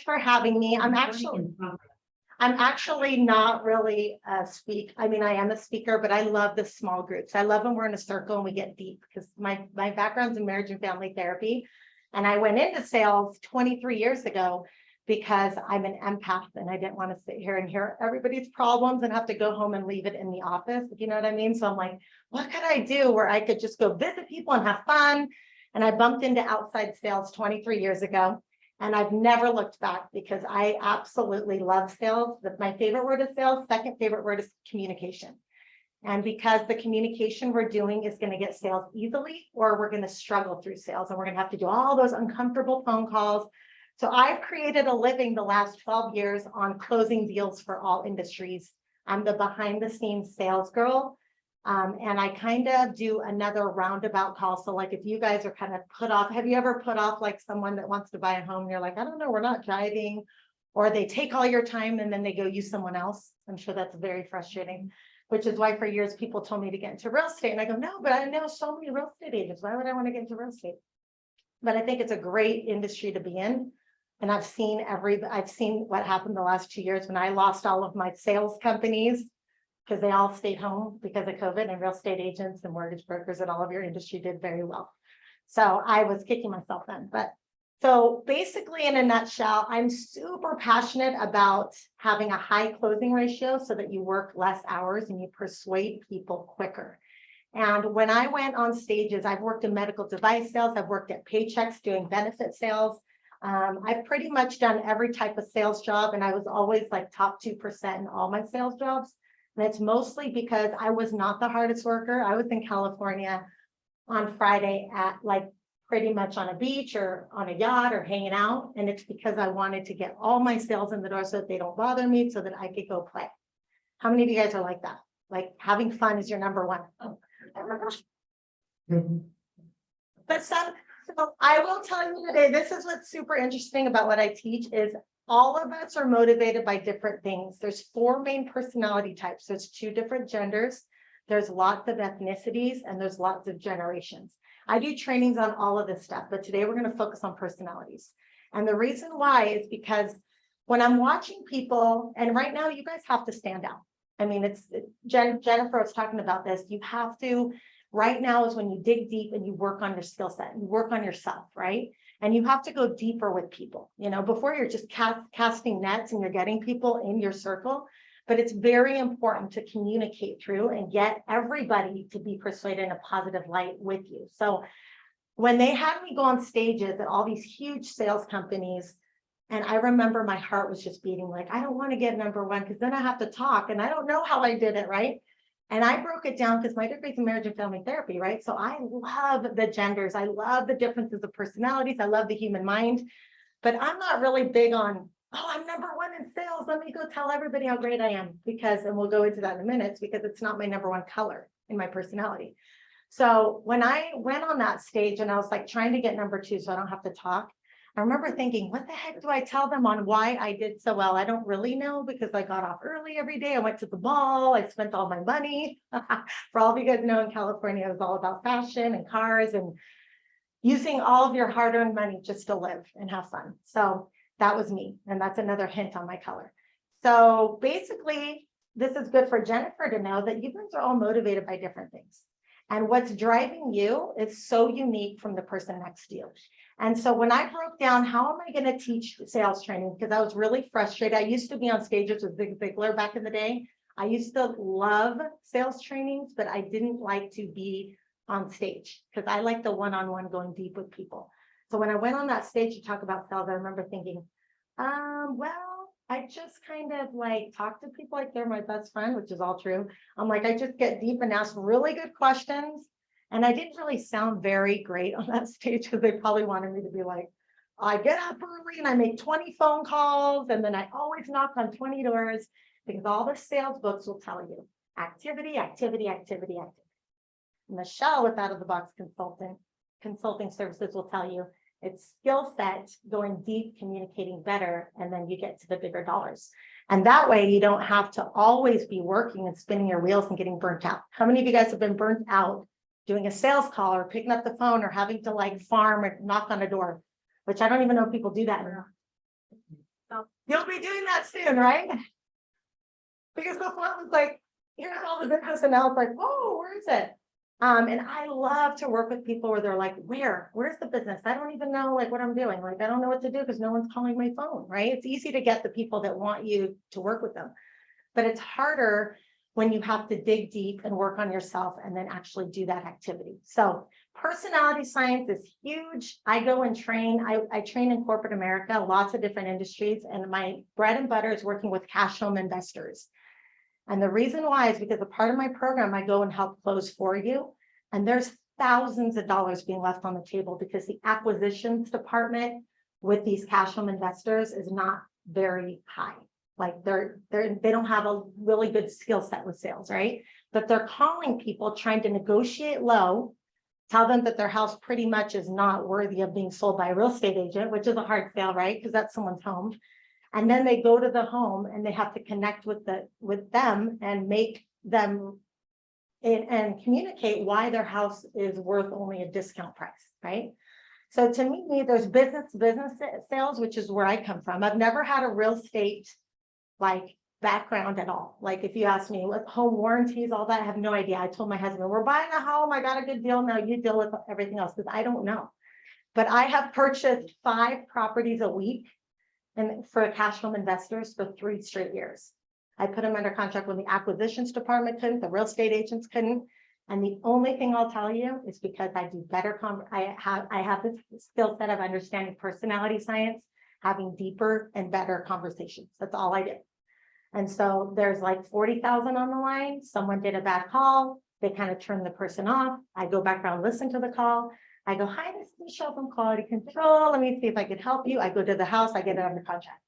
For having me. I'm actually not really a speak. I mean, I am a speaker, but I love the small groups. I love when we're in a circle and we get deep because my background's in marriage and family therapy. And I went into sales 23 years ago because I'm an empath and I didn't want to sit here and hear everybody's problems and have to go home and leave it in the office, if you know what I mean? So I'm like, what could I do where I could just go visit people and have fun? And I bumped into outside sales 23 years ago. And I've never looked back because I absolutely love sales. My favorite word is sales. Second favorite word is communication. And because the communication we're doing is going to get sales easily, or we're going to struggle through sales and we're going to have to do all those uncomfortable phone calls. So I've created a living the last 12 years on closing deals for all industries. I'm the behind the scenes sales girl. And I kind of do another roundabout call. So like if you guys are kind of put off, have you ever put off like someone that wants to buy a home and you're like, I don't know, we're not driving, or they take all your time and then they go use someone else. I'm sure that's very frustrating, which is why for years people told me to get into real estate. And I go, no, but I know so many real estate agents. Why would I want to get into real estate? But I think it's a great industry to be in. And I've seen what happened the last 2 years when I lost all of my sales companies, because they all stayed home because of COVID, and real estate agents and mortgage brokers and all of your industry did very well. So I was kicking myself then. But so basically in a nutshell, I'm super passionate about having a high closing ratio so that you work less hours and you persuade people quicker. And when I went on stages, I've worked in medical device sales, I've worked at Paychex doing benefit sales. I've pretty much done every type of sales job, and I was always like top 2% in all my sales jobs. And it's mostly because I was not the hardest worker. I was in California on Friday at like pretty much on a beach or on a yacht or hanging out. And it's because I wanted to get all my sales in the door so that they don't bother me, so that I could go play. How many of you guys are like that? Like having fun is your number one. Oh my gosh. But so I will tell you today, this is what's super interesting about what I teach is all of us are motivated by different things. There's 4 main personality types. There's 2 different genders. There's lots of ethnicities and there's lots of generations. I do trainings on all of this stuff, but today we're going to focus on personalities. And the reason why is because when I'm watching people, and right now you guys have to stand out. I mean, Jennifer was talking about this. You have to, right now is when you dig deep and you work on your skill set, you work on yourself, right? And you have to go deeper with people, you know, before you're just casting nets and you're getting people in your circle. But it's very important to communicate through and get everybody to be persuaded in a positive light with you. So when they had me go on stages at all these huge sales companies, and I remember my heart was just beating like, I don't want to get number one because then I have to talk and I don't know how I did it, right? And I broke it down because my degree is in marriage and family therapy, right? So I love the genders. I love the differences of personalities. I love the human mind, but I'm not really big on, oh, I'm number one in sales. Let me go tell everybody how great I am because, and we'll go into that in a minute, because it's not my number one color in my personality. So when I went on that stage and I was like trying to get number 2 so I don't have to talk, I remember thinking, what the heck do I tell them on why I did so well? I don't really know because I got off early every day. I went to the mall. I spent all my money. For all of you guys know, in California, it was all about fashion and cars and using all of your hard-earned money just to live and have fun. So that was me. And that's another hint on my color. So basically, this is good for Jennifer to know that you guys are all motivated by different things. And what's driving you is so unique from the person next to you. And so when I broke down, how am I going to teach sales training? Because I was really frustrated. I used to be on stages with Zig Ziglar back in the day. I used to love sales trainings, but I didn't like to be on stage because I like the one-on-one going deep with people. So when I went on that stage to talk about sales, I remember thinking, well, I just kind of like talk to people like they're my best friend, which is all true. I'm like, I just get deep and ask really good questions. And I didn't really sound very great on that stage because they probably wanted me to be like, I get up early and I make 20 phone calls and then I always knock on 20 doors, because all the sales books will tell you activity, activity, activity, activity. Michelle with Out of the Box Consulting Services will tell you it's skill set, going deep, communicating better, and then you get to the bigger dollars. And that way you don't have to always be working and spinning your wheels and getting burnt out. How many of you guys have been burnt out doing a sales call or picking up the phone or having to like farm or knock on a door, which I don't even know if people do that anymore. You'll be doing that soon, right? Because before it was like, here's all the business, and now it's like, oh, where is it? And I love to work with people where they're like, where's the business? I don't even know like what I'm doing. Like, I don't know what to do because no one's calling my phone, right? It's easy to get the people that want you to work with them, but it's harder when you have to dig deep and work on yourself and then actually do that activity. So personality science is huge. I go and train. I train in corporate America, lots of different industries, and my bread and butter is working with cash home investors. And the reason why is because a part of my program, I go and help close for you. And there's thousands of dollars being left on the table because the acquisitions department with these cash home investors is not very high. Like they don't have a really good skill set with sales, right? But they're calling people, trying to negotiate low, tell them that their house pretty much is not worthy of being sold by a real estate agent, which is a hard sale, right? Because that's someone's home. And then they go to the home and they have to connect with them and make them and communicate why their house is worth only a discount price, right? So to me, there's business sales, which is where I come from. I've never had a real estate like background at all. Like if you ask me what home warranties, all that, I have no idea. I told my husband, we're buying a home. I got a good deal. Now you deal with everything else because I don't know. But I have purchased 5 properties a week and for cash home investors for 3 straight years. I put them under contract when the acquisitions department couldn't, the real estate agents couldn't. And the only thing I'll tell you is because I do better, I have this skill set of understanding personality science, having deeper and better conversations. That's all I do. And so there's like 40,000 on the line. Someone did a bad call. They kind of turn the person off. I go back around, listen to the call. I go, hi, this is Michelle from Quality Control. Let me see if I can help you. I go to the house, I get it under contract.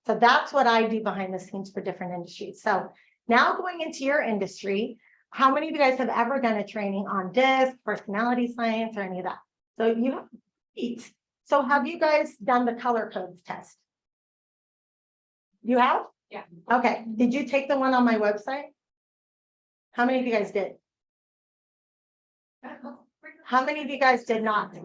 So that's what I do behind the scenes for different industries. So now going into your industry, how many of you guys have ever done a training on DISC, personality science, or any of that? So you have 8. So have you guys done the color codes test? You have? Yeah. Okay. Did you take the one on my website? How many of you guys did? How many of you guys did not? Do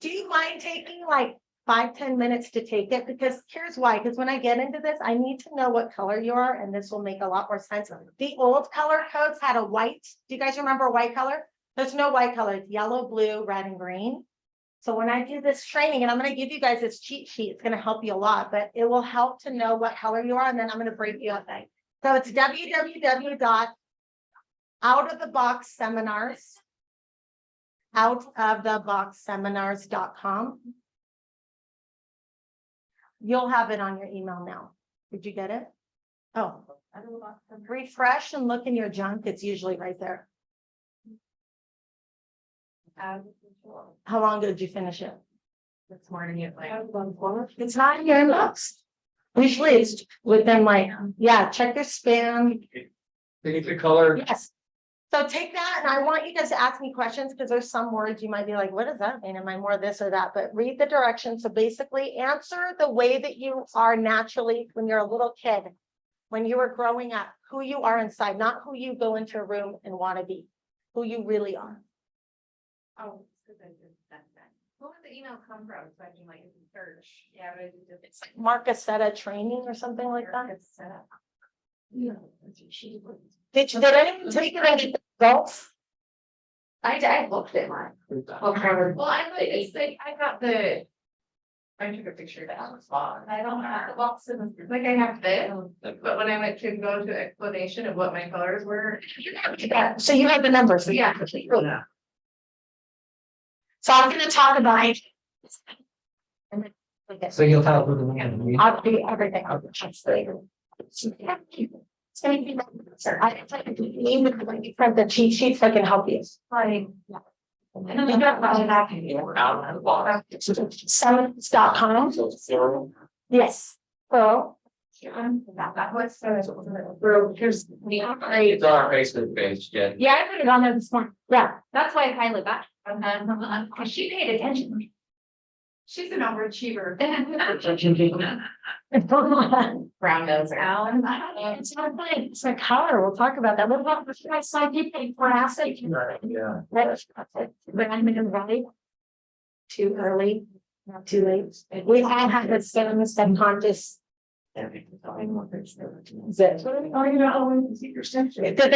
you mind taking like 5-10 minutes to take it? Because here's why, because when I get into this, I need to know what color you are, and this will make a lot more sense. The old color codes had a white. Do you guys remember white color? There's no white color. It's yellow, blue, red, and green. So when I do this training, and I'm going to give you guys this cheat sheet, it's going to help you a lot, but it will help to know what color you are, and then I'm going to break you up. So it's www.outoftheboxseminars.com. You'll have it on your email now. Did you get it? Oh, refresh and look in your junk. It's usually right there. How long ago did you finish it? This morning at like. It's not in your inbox. Usually it's within like, yeah, check your spam. Pick the color. Yes. So take that, and I want you guys to ask me questions because there's some words you might be like, what does that mean? Am I more this or that? But read the directions. So basically answer the way that you are naturally when you're a little kid, when you were growing up, who you are inside, not who you go into a room and want to be, who you really are. Oh, because I did that. Who would the email come from? So I can like search. Yeah, but It's like Marcusetta training or something like that. it's set up. Yeah. Did anyone take it as adults? I looked at mine. Well, I got the. I took a picture of that spot. I don't have the box in the, like I have this, but when I went to go to explanation of what my colors were. So you have the numbers. Yeah. So I'm going to talk about. So you'll have. I'll do everything. I'll it's going to be sir. I name it from the cheat sheets that can help you. Like, yeah. Summons.com. Yes. So. That was Here's the It's on our Facebook page, yeah. Yeah, I put it on there this morning. Yeah. That's why I finally got it. Because she paid attention. She's an overachiever. brown nose out. It's not like, it's like color, we'll talk about that. What about the I saw people classic? Yeah. But I'm in right. Too early, not too late. We all have the same subconscious. Does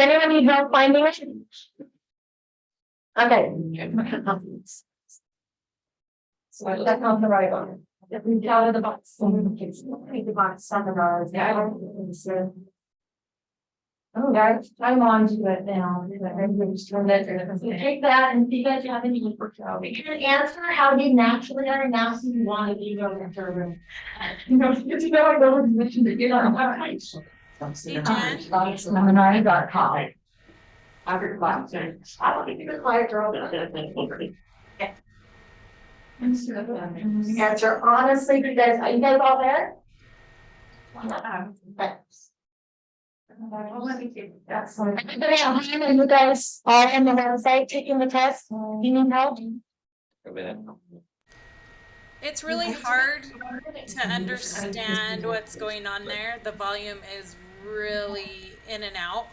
anyone need help finding it? Okay. So that's on the right one. If we out of the box, the box, seminars, yeah, I don't. Oh, guys, I'm on to it now. So take that and see that you have any for Joe. You can answer how you naturally are now, so you want to be your room. You know, because you know, I know permission to get on my place. I got caught. I don't think you're quiet, girl. Answer honestly, because are you guys all there? Thanks. Everybody at home, are you guys all on the website taking the test? You need help? It's really hard to understand what's going on there. The volume is really in and out.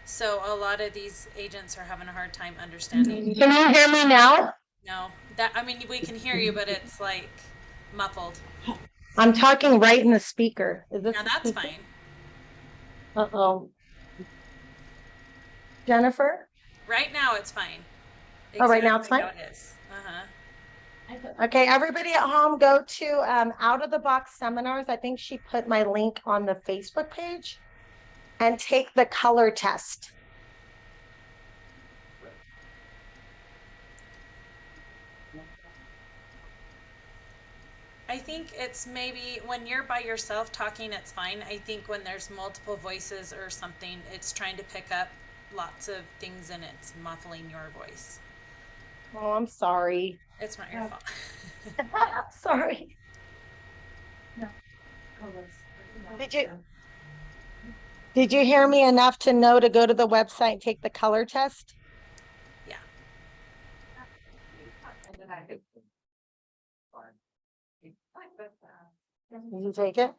So a lot of these agents are having a hard time understanding. Can you hear me now? No, that, I mean, we can hear you, but it's like muffled. I'm talking right in the speaker. Is this? Now that's fine. Uh-oh. Jennifer? Right now it's fine. Oh, right now it's Exactly fine? how it is. Okay, everybody at home, go to Out of the Box Seminars. I think she put my link on the Facebook page and take the color test. I think it's maybe when you're by yourself talking, it's fine. I think when there's multiple voices or something, it's trying to pick up lots of things and it's muffling your voice. Oh, I'm sorry. It's not your fault. Sorry. Did you hear me enough to know to go to the website and take the color test? Yeah. Did you take it?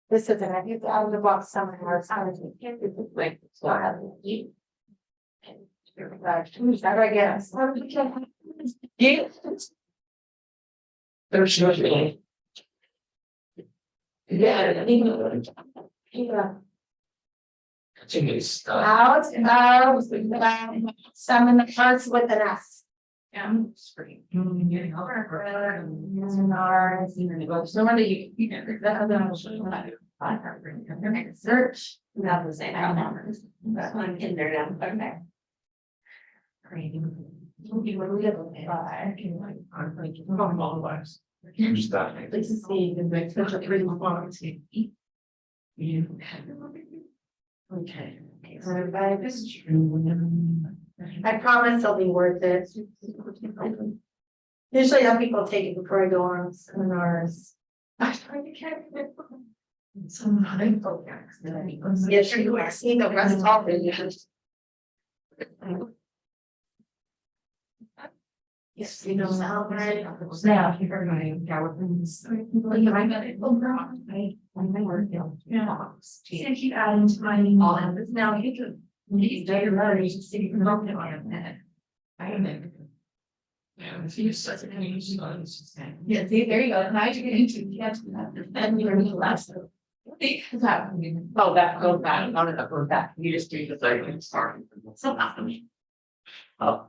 This is an out of the box seminar. I guess. There's usually. Yeah. Continues. Out of seminars with an S. Yeah. Screen. Getting over. Somebody you can search. Not the same. That's one in there now. Okay. Who's that? This is the such a pretty quality. Okay. I promise it'll be worth it. Usually I have people take it before I go on seminars. Yes, you see the rest of it. Yes, you know, now, you're going to keep adding to my all of this now. You can. He's done your letter, you just see you can open it on that. I don't know. Yeah, if you such a name, Yeah, see, there you go. Now you get into and you're the last. Oh, that goes back, none of that goes back. You just do the third and start. So happening. Oh.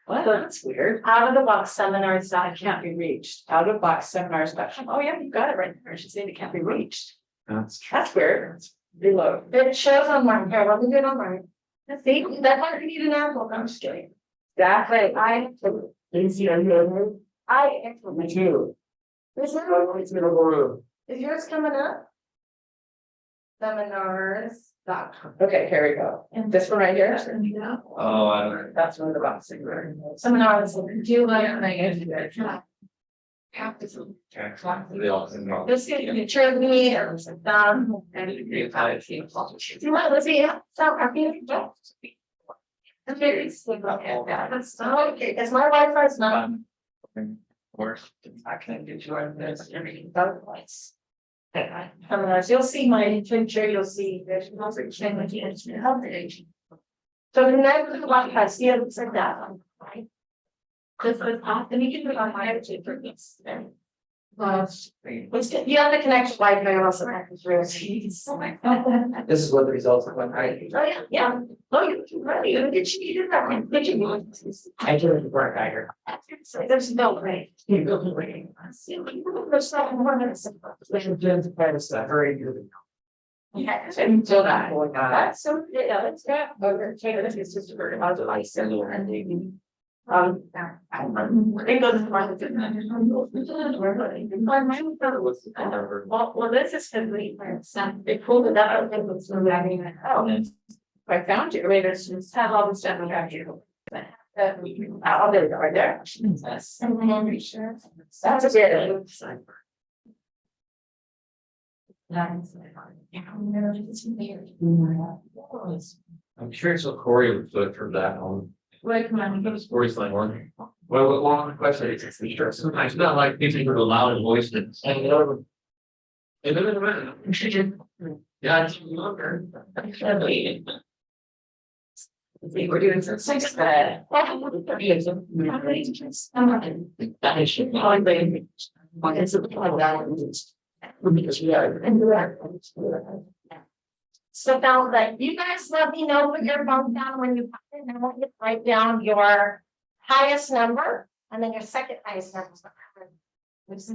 Well, that's weird. Out of the box seminars that Can't be reached. Out of box seminars. Oh, yeah, you got it right there. She's saying it can't be reached. That's weird. Reload. it shows on mine. Here, let me get on mine. See, that's why you need an apple. I'm just kidding. Exactly. I Me too. Is yours coming up? Seminars.com. Okay, here we go. And this one right here. Oh, I don't know. That's one of the boxing. Seminars. Do you like? Have to. They all know. This is a picture of me, or some thumb, and you might see. You might let's see, so happy. I'm very sick of that. That's so okay, because my Wi-Fi is not. Worse. I can't get you on this, everything otherwise. You'll see my picture, you'll see there's no change with the instrument health aging. So the night of the Wi-Fi, see it looks like that, right? This was off, and you can put on my attitude for this. You have the connection Wi-Fi also happens through. This is what the results are when I. Oh, yeah, yeah. Oh, you ready? Did you do that? Did you? I do it for a guy. So there's no way. You go to the way. There's not more than a simple. Special Jen's kind of stuff, very good. Yeah, until that point, that's so, yeah, that's good. Okay, this is just a very hard device and it goes. Well, this is gonna be, they pulled it up, and it's gonna be, I mean, oh, I found you, wait, there's just have all the stuff we have you. Oh, there we go, right there. That's a bit. I'm curious what Corey would put for that on. Wait, come on. Those Corey's like one. Well, one question is, sometimes not like people who are loud in voice and saying it over. Yeah, it's longer. We're doing some six. That is should probably. What is it? Because we are. So now that you guys let me know what you're bumped down when you pop it, and I want you to write down your highest number and then your second highest number.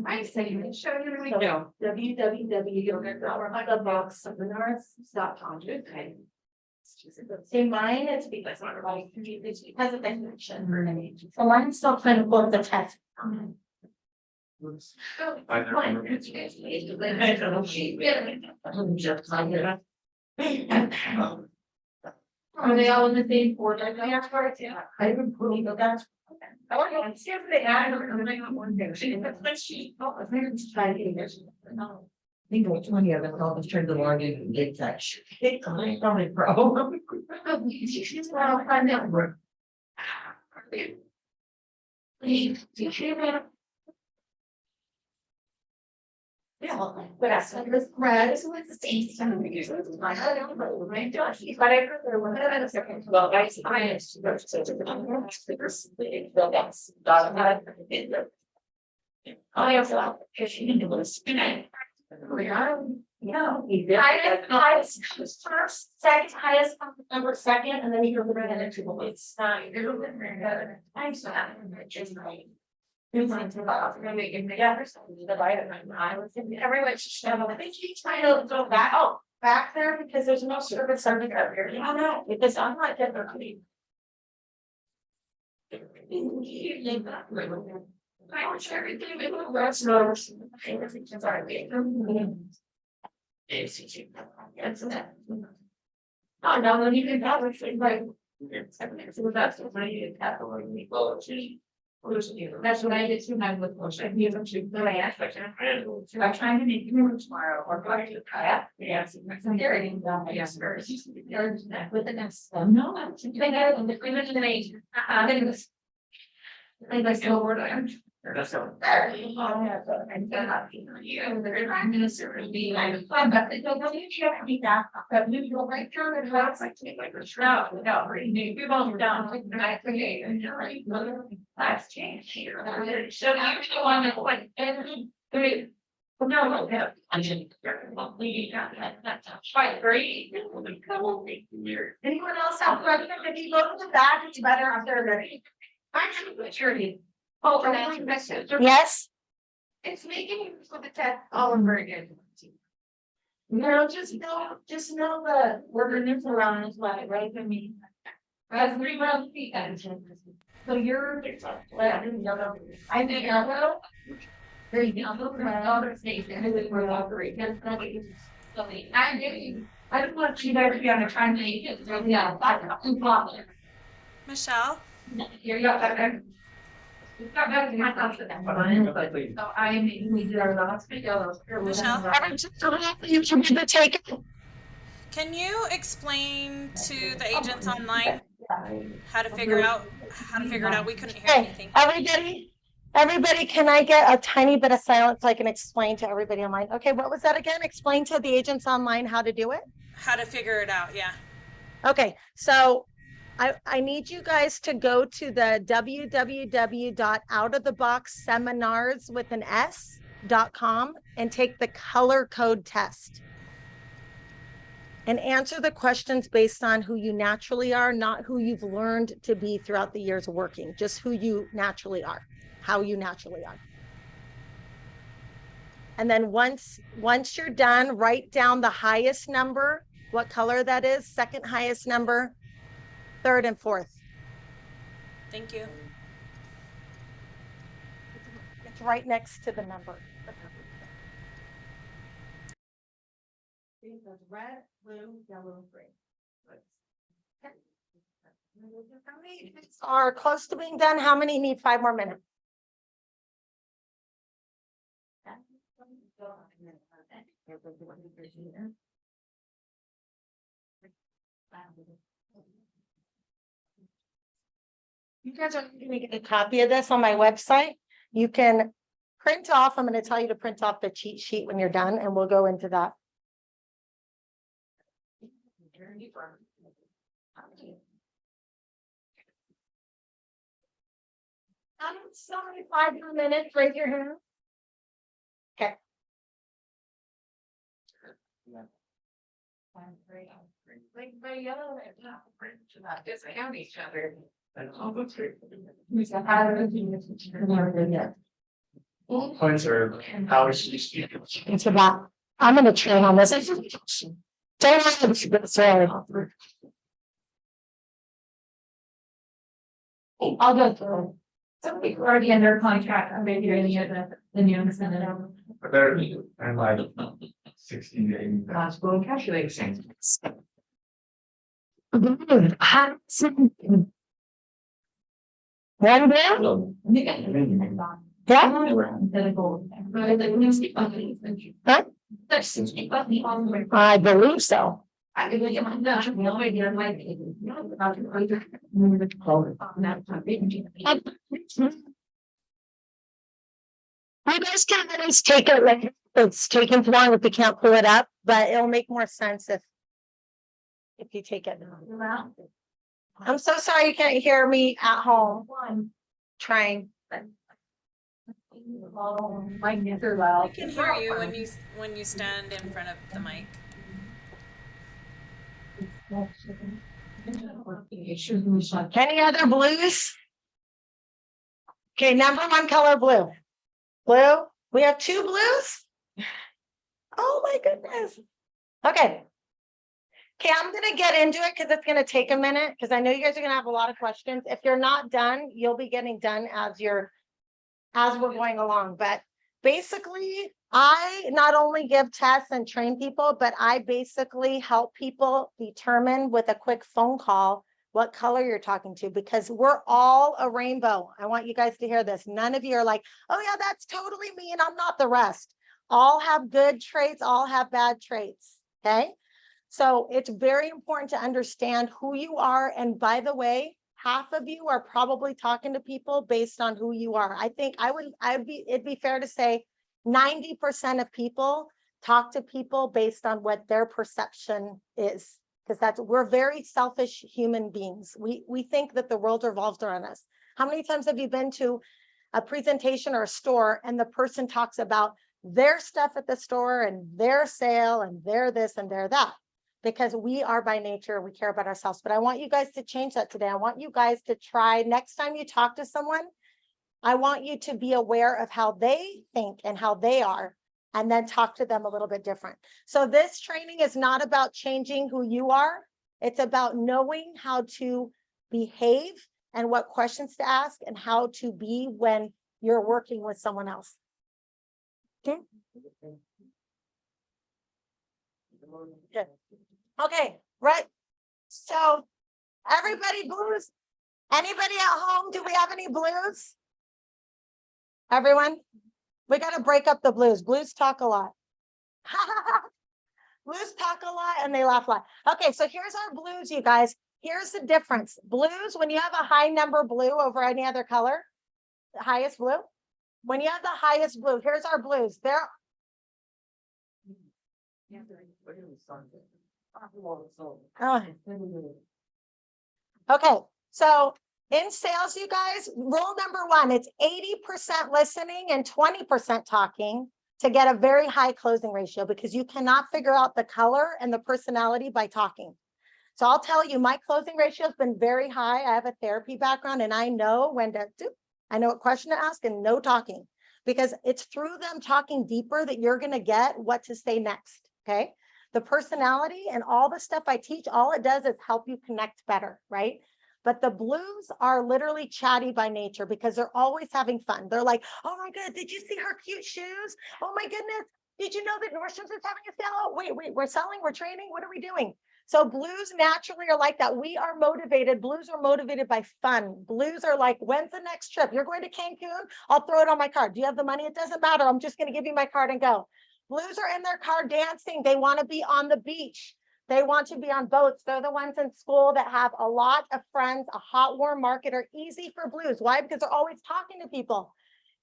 I say, make sure you really go. www.boxseminars.com. Okay. See mine, it's because of the connection. So mine's still trying to pull the test. Are they all in the same order? Yeah. I haven't put that. I want to see if they add or something on one day. She put my sheet. Oh, I think it's trying to get this. No. I think like 20 of them all just turned the log in and get that shit. They coming from it, bro. She's well, I know. Yeah, but I said this red is with the same stuff. But I heard there were a second. Well, guys, I am to go to such a. I have a fishing into this. No, highest first, second highest number second, and then you go bring it into the it's I'm so happy. Everyone should I think he's trying to go back, back there because there's no service under there. I don't know, because I'm not different. I wish everything would rest no. Oh, no, you can have it, like. So that's what I did. That's what I did sometimes with Bush. I knew them to the last section. So I'm trying to make you tomorrow or go to the kayak. Yes. I'm hearing them. Yes. With the next one. No, I'm thinking of the women in the age. I like the word I'm. That's so. I'm Prime Minister will be like, but they don't you can't be that. But you go right through the house. No, we've all done. I create and last change here. So you go on the point every three. No, I didn't. That's quite great. Anyone else have questions? If you go to the back, it's better if they're ready. Actually, maturity. Oh, yes. It's making for the test all very good. No, just know the we're in this around as well, right? I mean. That's 3 round feet. So you're. I think there you go. My other station, who we're operating. I don't want you guys to be on a time to make it. Yeah, Michelle, here you go. We've got back to my house at that point, but so we did our last video. Michelle? You should be the take. Can you explain to the agents online how to figure it out? We couldn't hear Okay, anything. everybody, can I get a tiny bit of silence so I can explain to everybody online? Okay, what was that again? Explain to the agents online how to do it? How to figure it out, yeah. Okay, so I need you guys to go to the www.outoftheboxseminars.com and take the color code test. And answer the questions based on who you naturally are, not who you've learned to be throughout the years of working, just who you naturally are, how you naturally are. And then once you're done, write down the highest number, what color that is, second highest number, third and fourth. Thank you. It's right next to the number. Red, blue, yellow, green. How many are close to being done? How many need 5 more minutes? You guys are going to get a copy of this on my website. You can print off. I'm going to tell you to print off the cheat sheet when you're done, and we'll go into that. Sorry, 5 more minutes. Raise your hand. Okay. Like my yellow and not to not discount each other. Points are how she speaks. It's about, I'm going to train on this. Don't worry, sorry. I'll go through. Some people are already under contract, or maybe you're the new incentive. Better and like 16 days. Possible calculation. One down? Huh? I believe so. I could get my no idea. You guys can always take it later. It's taking too long if you can't pull it up, but it'll make more sense if you take it. I'm so sorry you can't hear me at home. Trying. My kids are loud. We can hear you when you stand in front of the mic. Any other blues? Okay, number 1 color blue. Blue. We have 2 blues. Oh my goodness. Okay. Okay, I'm going to get into it because it's going to take a minute because I know you guys are going to have a lot of questions. If you're not done, you'll be getting done as we're going along. But basically, I not only give tests and train people, but I basically help people determine with a quick phone call what color you're talking to, because we're all a rainbow. I want you guys to hear this. None of you are like, oh yeah, that's totally me and I'm not the rest. All have good traits, all have bad traits. Okay. So it's very important to understand who you are. And by the way, half of you are probably talking to people based on who you are. I think it'd be fair to say 90% of people talk to people based on what their perception is, because we're very selfish human beings. We think that the world revolves around us. How many times have you been to a presentation or a store and the person talks about their stuff at the store and their sale and their this and their that? Because we are by nature, we care about ourselves. But I want you guys to change that today. I want you guys to try next time you talk to someone, I want you to be aware of how they think and how they are, and then talk to them a little bit different. So this training is not about changing who you are. It's about knowing how to behave and what questions to ask and how to be when you're working with someone else. Okay. Good. Okay, right. So everybody blues. Anybody at home? Do we have any blues? Everyone, we got to break up the blues. Blues talk a lot. Blues talk a lot and they laugh a lot. Okay, so here's our blues, you guys. Here's the difference. Blues, when you have a high number blue over any other color, the highest blue, when you have the highest blue, here's our blues. There. Oh. Okay, so in sales, you guys, rule number one, it's 80% listening and 20% talking to get a very high closing ratio, because you cannot figure out the color and the personality by talking. So I'll tell you, my closing ratio has been very high. I have a therapy background and I know when to do, I know what question to ask and no talking, because it's through them talking deeper that you're going to get what to say next. Okay. The personality and all the stuff I teach, all it does is help you connect better, right? But the blues are literally chatty by nature because they're always having fun. They're like, oh my God, did you see her cute shoes? Oh my goodness, did you know that Nordstrom's is having a sale? Oh, wait, we're selling, we're training, what are we doing? So blues naturally are like that. We are motivated. Blues are motivated by fun. Blues are like, when's the next trip? You're going to Cancun? I'll throw it on my card. Do you have the money? It doesn't matter. I'm just going to give you my card and go. Blues are in their car dancing. They want to be on the beach. They want to be on boats. They're the ones in school that have a lot of friends. A hot, warm market are easy for blues. Why? Because they're always talking to people.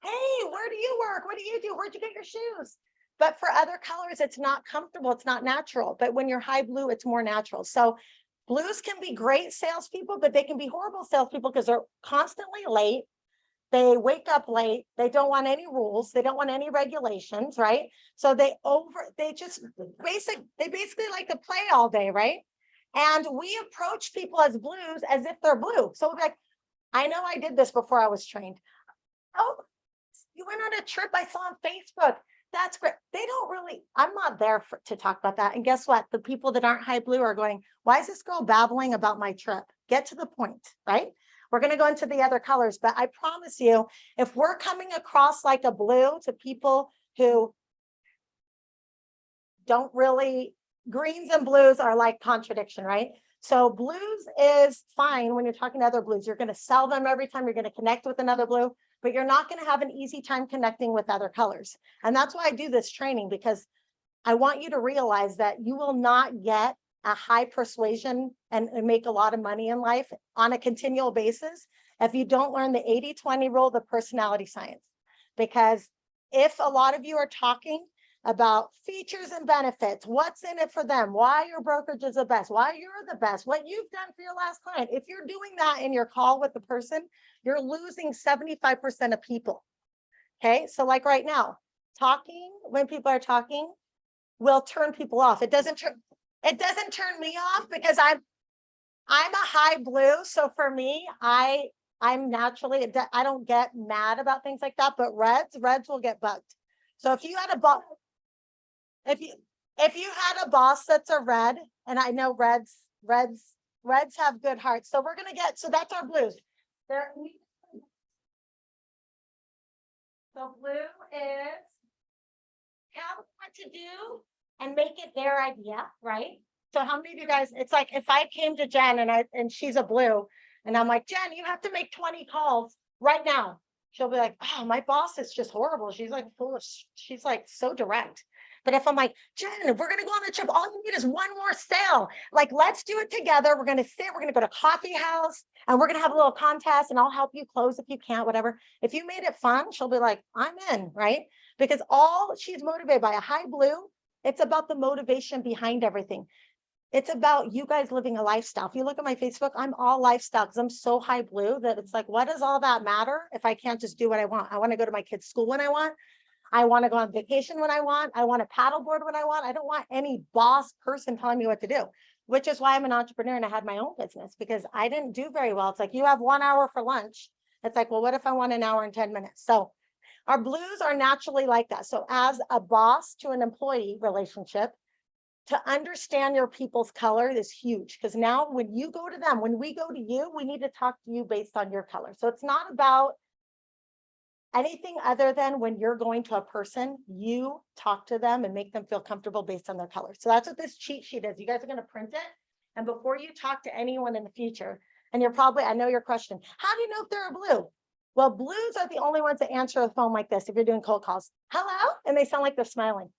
Hey, where do you work? What do you do? Where'd you get your shoes? But for other colors, it's not comfortable. It's not natural. But when you're high blue, it's more natural. So blues can be great salespeople, but they can be horrible salespeople because they're constantly late. They wake up late. They don't want any rules. They don't want any regulations, right? So they basically like to play all day, right? And we approach people as blues as if they're blue. So we're like, I know I did this before I was trained. Oh, you went on a trip I saw on Facebook. That's great. They don't really, I'm not there to talk about that. And guess what? The people that aren't high blue are going, why is this girl babbling about my trip? Get to the point, right? We're going to go into the other colors, but I promise you, if we're coming across like a blue to people who don't really, greens and blues are like contradiction, right? So blues is fine when you're talking to other blues. You're going to sell them every time. You're going to connect with another blue, but you're not going to have an easy time connecting with other colors. And that's why I do this training, because I want you to realize that you will not get a high persuasion and make a lot of money in life on a continual basis if you don't learn the 80-20 rule, the personality science. Because if a lot of you are talking about features and benefits, what's in it for them, why your brokerage is the best, why you're the best, what you've done for your last client, if you're doing that in your call with the person, you're losing 75% of people. Okay, so like right now, talking when people are talking will turn people off. It doesn't turn me off because I'm a high blue. So for me, I'm naturally, I don't get mad about things like that, but reds will get bugged. So if you had a boss, if you had a boss that's a red, and I know reds have good hearts. So we're gonna get, so that's our blues. So blue is tell them what to do and make it their idea, right? So how many of you guys, it's like if I came to Jen and she's a blue and I'm like, Jen, you have to make 20 calls right now. She'll be like, oh, my boss is just horrible. She's like foolish. She's like so direct. But if I'm like, Jen, we're going to go on the trip. All you need is one more sale. Like, let's do it together. We're going to sit, we're going to go to coffee house and we're going to have a little contest and I'll help you close if you can't, whatever. If you made it fun, she'll be like, I'm in, right? Because all she's motivated by a high blue. It's about the motivation behind everything. It's about you guys living a lifestyle. If you look at my Facebook, I'm all lifestyle because I'm so high blue that it's like, what does all that matter if I can't just do what I want? I want to go to my kids' school when I want. I want to go on vacation when I want. I want to paddleboard when I want. I don't want any boss person telling me what to do, which is why I'm an entrepreneur and I had my own business because I didn't do very well. It's like, you have 1 hour for lunch. It's like, well, what if I want an hour and 10 minutes? So our blues are naturally like that. So as a boss to an employee relationship, to understand your people's color is huge because now when you go to them, when we go to you, we need to talk to you based on your color. So it's not about anything other than when you're going to a person, you talk to them and make them feel comfortable based on their color. So that's what this cheat sheet is. You guys are going to print it. And before you talk to anyone in the future, and you're probably, I know your question, how do you know if they're a blue? Well, blues are the only ones that answer the phone like this if you're doing cold calls. Hello? And they sound like they're smiling.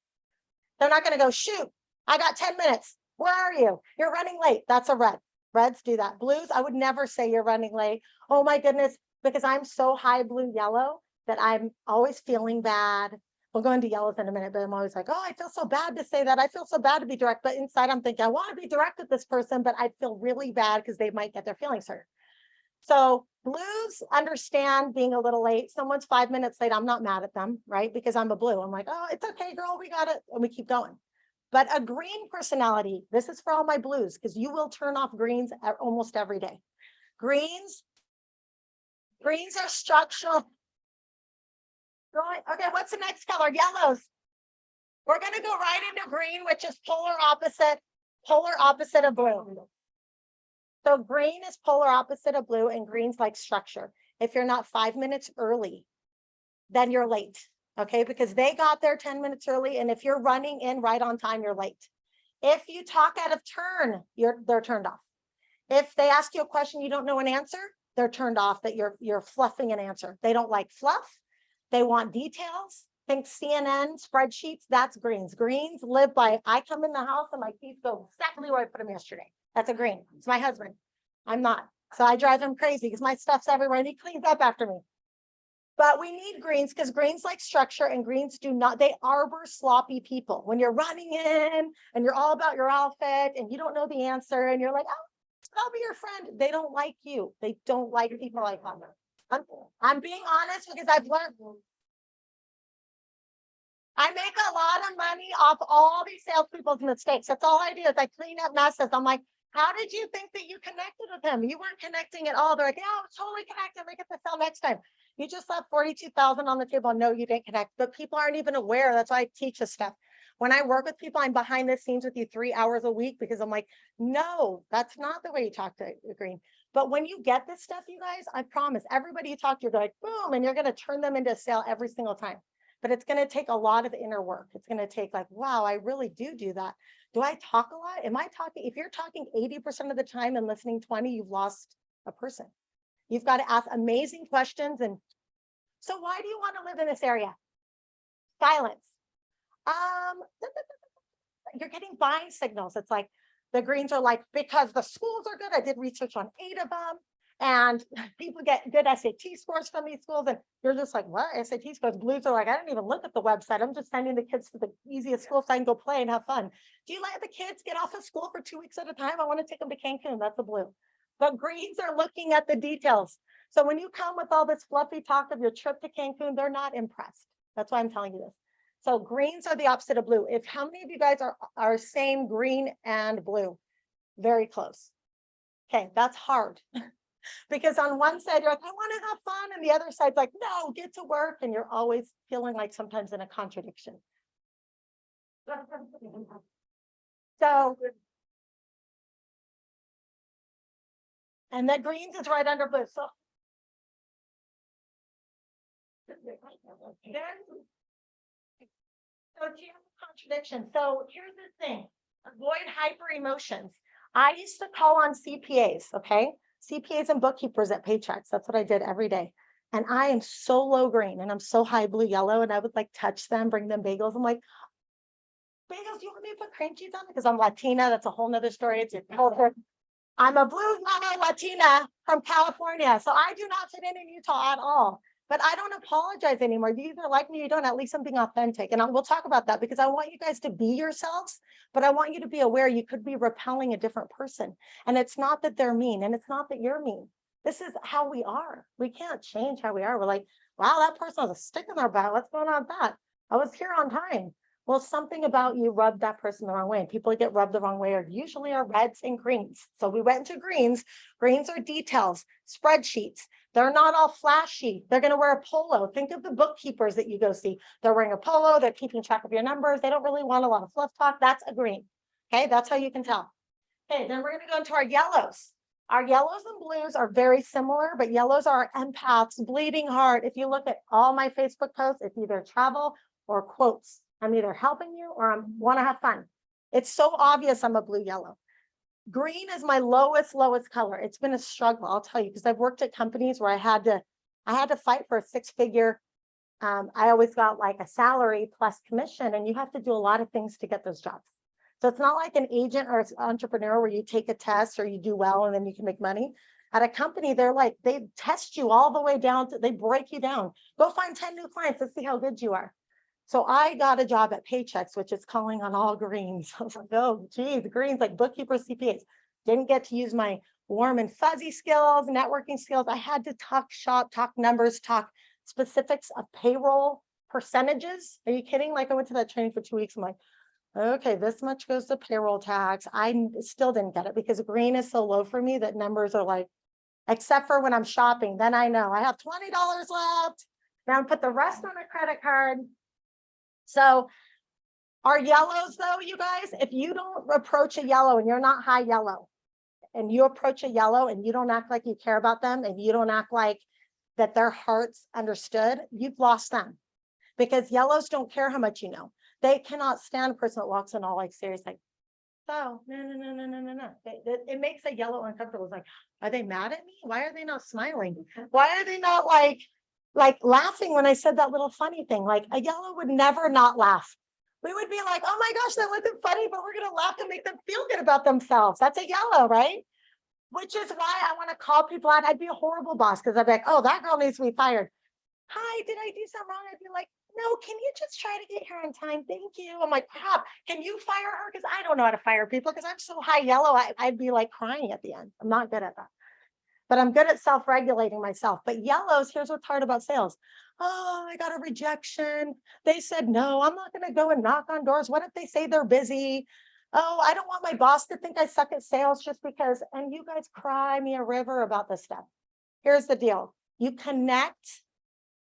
They're not going to go, shoot, I got 10 minutes. Where are you? You're running late. That's a red. Reds do that. Blues, I would never say you're running late. Oh my goodness, because I'm so high blue yellow that I'm always feeling bad. We'll go into yellows in a minute, but I'm always like, oh, I feel so bad to say that. I feel so bad to be direct. But inside I'm thinking, I want to be direct with this person, but I feel really bad because they might get their feelings hurt. So blues understand being a little late. Someone's 5 minutes late. I'm not mad at them, right? Because I'm a blue. I'm like, oh, it's okay, girl. We got it. And we keep going. But a green personality, this is for all my blues, because you will turn off greens almost every day. Greens are structural. Okay, what's the next color? Yellows. We're going to go right into green, which is polar opposite of blue. So green is polar opposite of blue, and green's like structure. If you're not 5 minutes early, then you're late. Okay, because they got there 10 minutes early, and if you're running in right on time, you're late. If you talk out of turn, they're turned off. If they ask you a question you don't know an answer, they're turned off, that you're fluffing an answer. They don't like fluff. They want details. Think CNN spreadsheets. That's greens. Greens live by, I come in the house and my keys go exactly where I put them yesterday. That's a green. It's my husband. I'm not. So I drive him crazy because my stuff's everywhere and he cleans up after me. But we need greens because greens like structure, and greens do not, they arbor sloppy people. When you're running in and you're all about your outfit and you don't know the answer and you're like, oh, I'll be your friend. They don't like you. They don't like people like that. I'm being honest because I've learned. I make a lot of money off all these salespeople's mistakes. That's all I do is I clean up messes. I'm like, how did you think that you connected with him? You weren't connecting at all. They're like, yeah, I was totally connected. We get to sell next time. You just left 42,000 on the table. No, you didn't connect, but people aren't even aware. That's why I teach this stuff. When I work with people, I'm behind the scenes with you 3 hours a week because I'm like, no, that's not the way you talk to Green. But when you get this stuff, you guys, I promise everybody you talk to, you're like, boom, and you're going to turn them into a sale every single time. But it's going to take a lot of inner work. It's going to take like, wow, I really do that. Do I talk a lot? Am I talking? If you're talking 80% of the time and listening 20, you've lost a person. You've got to ask amazing questions. And so why do you want to live in this area? Silence. You're getting buying signals. It's like the greens are like, because the schools are good. I did research on 8 of them. And people get good SAT scores from these schools. And you're just like, what? SAT scores? Blues are like, I didn't even look at the website. I'm just sending the kids to the easiest school so I can go play and have fun. Do you let the kids get off of school for 2 weeks at a time? I want to take them to Cancun. That's a blue. But greens are looking at the details. So when you come with all this fluffy talk of your trip to Cancun, they're not impressed. That's why I'm telling you this. So greens are the opposite of blue. If how many of you guys are same green and blue? Very close. Okay, that's hard. Because on one side, you're like, I want to have fun. And the other side's like, no, get to work. And you're always feeling like sometimes in a contradiction. So, and then greens is right under blue. So, here's the contradiction. So here's the thing, avoid hyper emotions. I used to call on CPAs, okay? CPAs and bookkeepers at Paychecks. That's what I did every day. And I am so low green and I'm so high blue yellow. And I would like touch them, bring them bagels. I'm like, bagels, do you want me to put cream cheese on? Because I'm Latina. That's a whole nother story. It's I'm a blue yellow Latina from California. So I do not fit in Utah at all. But I don't apologize anymore. You either like me or you don't. At least I'm being authentic. And we'll talk about that because I want you guys to be yourselves, but I want you to be aware you could be repelling a different person. And it's not that they're mean and it's not that you're mean. This is how we are. We can't change how we are. We're like, wow, that person has a stick in their butt. What's going on with that? I was here on time. Well, something about you rubbed that person the wrong way. And people that get rubbed the wrong way are usually our reds and greens. So we went into greens. Greens are details, spreadsheets. They're not all flashy. They're going to wear a polo. Think of the bookkeepers that you go see. They're wearing a polo. They're keeping track of your numbers. They don't really want a lot of fluff talk. That's a green. Okay, that's how you can tell. Okay, then we're going to go into our yellows. Our yellows and blues are very similar, but yellows are empaths, bleeding heart. If you look at all my Facebook posts, it's either travel or quotes. I'm either helping you or I want to have fun. It's so obvious I'm a blue yellow. Green is my lowest color. It's been a struggle, I'll tell you, because I've worked at companies where I had to I had to fight for a 6-figure. I always got like a salary plus commission, and you have to do a lot of things to get those jobs. So it's not like an agent or an entrepreneur where you take a test or you do well and then you can make money. At a company, they're like, they test you all the way down to, they break you down. Go find 10 new clients. Let's see how good you are. So I got a job at Paychecks, which is calling on all greens. I was like, oh, geez, greens like bookkeepers, CPAs. Didn't get to use my warm and fuzzy skills, networking skills. I had to talk shop, talk numbers, talk specifics of payroll percentages. Are you kidding? Like I went to that training for 2 weeks. I'm like, okay, this much goes to payroll tax. I still didn't get it because green is so low for me that numbers are like, except for when I'm shopping, then I know I have $20 left. Now put the rest on a credit card. So our yellows though, you guys, if you don't approach a yellow and you're not high yellow, and you approach a yellow and you don't act like you care about them, and you don't act like that their hearts understood, you've lost them. Because yellows don't care how much you know. They cannot stand a person that walks in all like serious, like, so no. It makes a yellow uncomfortable. It's like, are they mad at me? Why are they not smiling? Why are they not like laughing when I said that little funny thing? Like a yellow would never not laugh. We would be like, oh my gosh, that wasn't funny, but we're gonna laugh and make them feel good about themselves. That's a yellow, right? Which is why I want to call people out. I'd be a horrible boss because I'd be like, oh, that girl needs to be fired. Hi, did I do something wrong? I'd be like, no, can you just try to get here on time? Thank you. I'm like, crap, can you fire her? Because I don't know how to fire people because I'm so high yellow. I'd be like crying at the end. I'm not good at that. But I'm good at self-regulating myself. But yellows, here's what's hard about sales. Oh, I got a rejection. They said, no, I'm not going to go and knock on doors. What if they say they're busy? Oh, I don't want my boss to think I suck at sales just because, and you guys cry me a river about this stuff. Here's the deal. You connect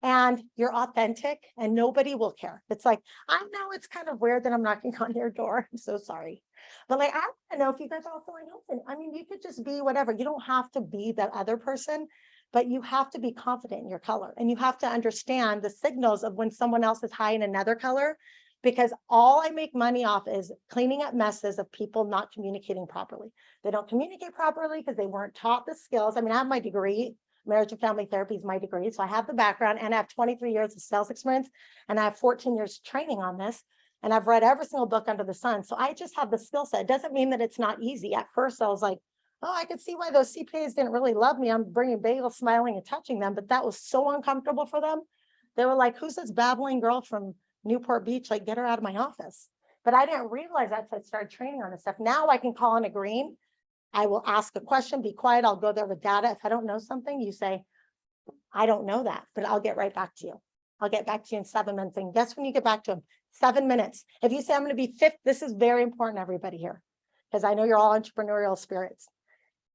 and you're authentic and nobody will care. It's like, I know it's kind of weird that I'm knocking on your door. I'm so sorry. But like, I don't know if you guys are all feeling open. I mean, you could just be whatever. You don't have to be that other person, but you have to be confident in your color. And you have to understand the signals of when someone else is high in another color, because all I make money off is cleaning up messes of people not communicating properly. They don't communicate properly because they weren't taught the skills. I mean, I have my degree. Marriage and family therapy is my degree. So I have the background and I have 23 years of sales experience and I have 14 years training on this. And I've read every single book under the sun. So I just have the skill set. It doesn't mean that it's not easy. At first I was like, oh, I could see why those CPAs didn't really love me. I'm bringing bagels, smiling and touching them, but that was so uncomfortable for them. They were like, who's this babbling girl from Newport Beach? Like, get her out of my office. But I didn't realize that until I started training on this stuff. Now I can call in a green. I will ask a question, be quiet. I'll go there with data. If I don't know something, you say, I don't know that, but I'll get right back to you. I'll get back to you in 7 minutes. And guess when you get back to them? 7 minutes. If you say I'm going to be fifth, this is very important, everybody here, because I know you're all entrepreneurial spirits.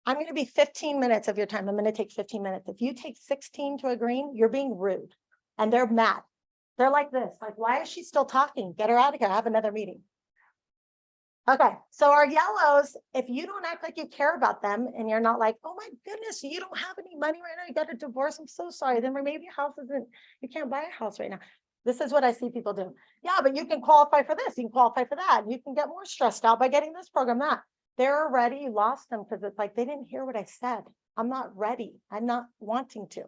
I'm going to be 15 minutes of your time. I'm going to take 15 minutes. If you take 16 to a green, you're being rude and they're mad. They're like this, like, why is she still talking? Get her out of here. I have another meeting. Okay, so our yellows, if you don't act like you care about them and you're not like, oh my goodness, you don't have any money right now, you got a divorce, I'm so sorry, then maybe your house isn't, you can't buy a house right now. This is what I see people do. Yeah, but you can qualify for this, you can qualify for that, and you can get more stressed out by getting this program, that. They're already, you lost them because it's like, they didn't hear what I said. I'm not ready, I'm not wanting to.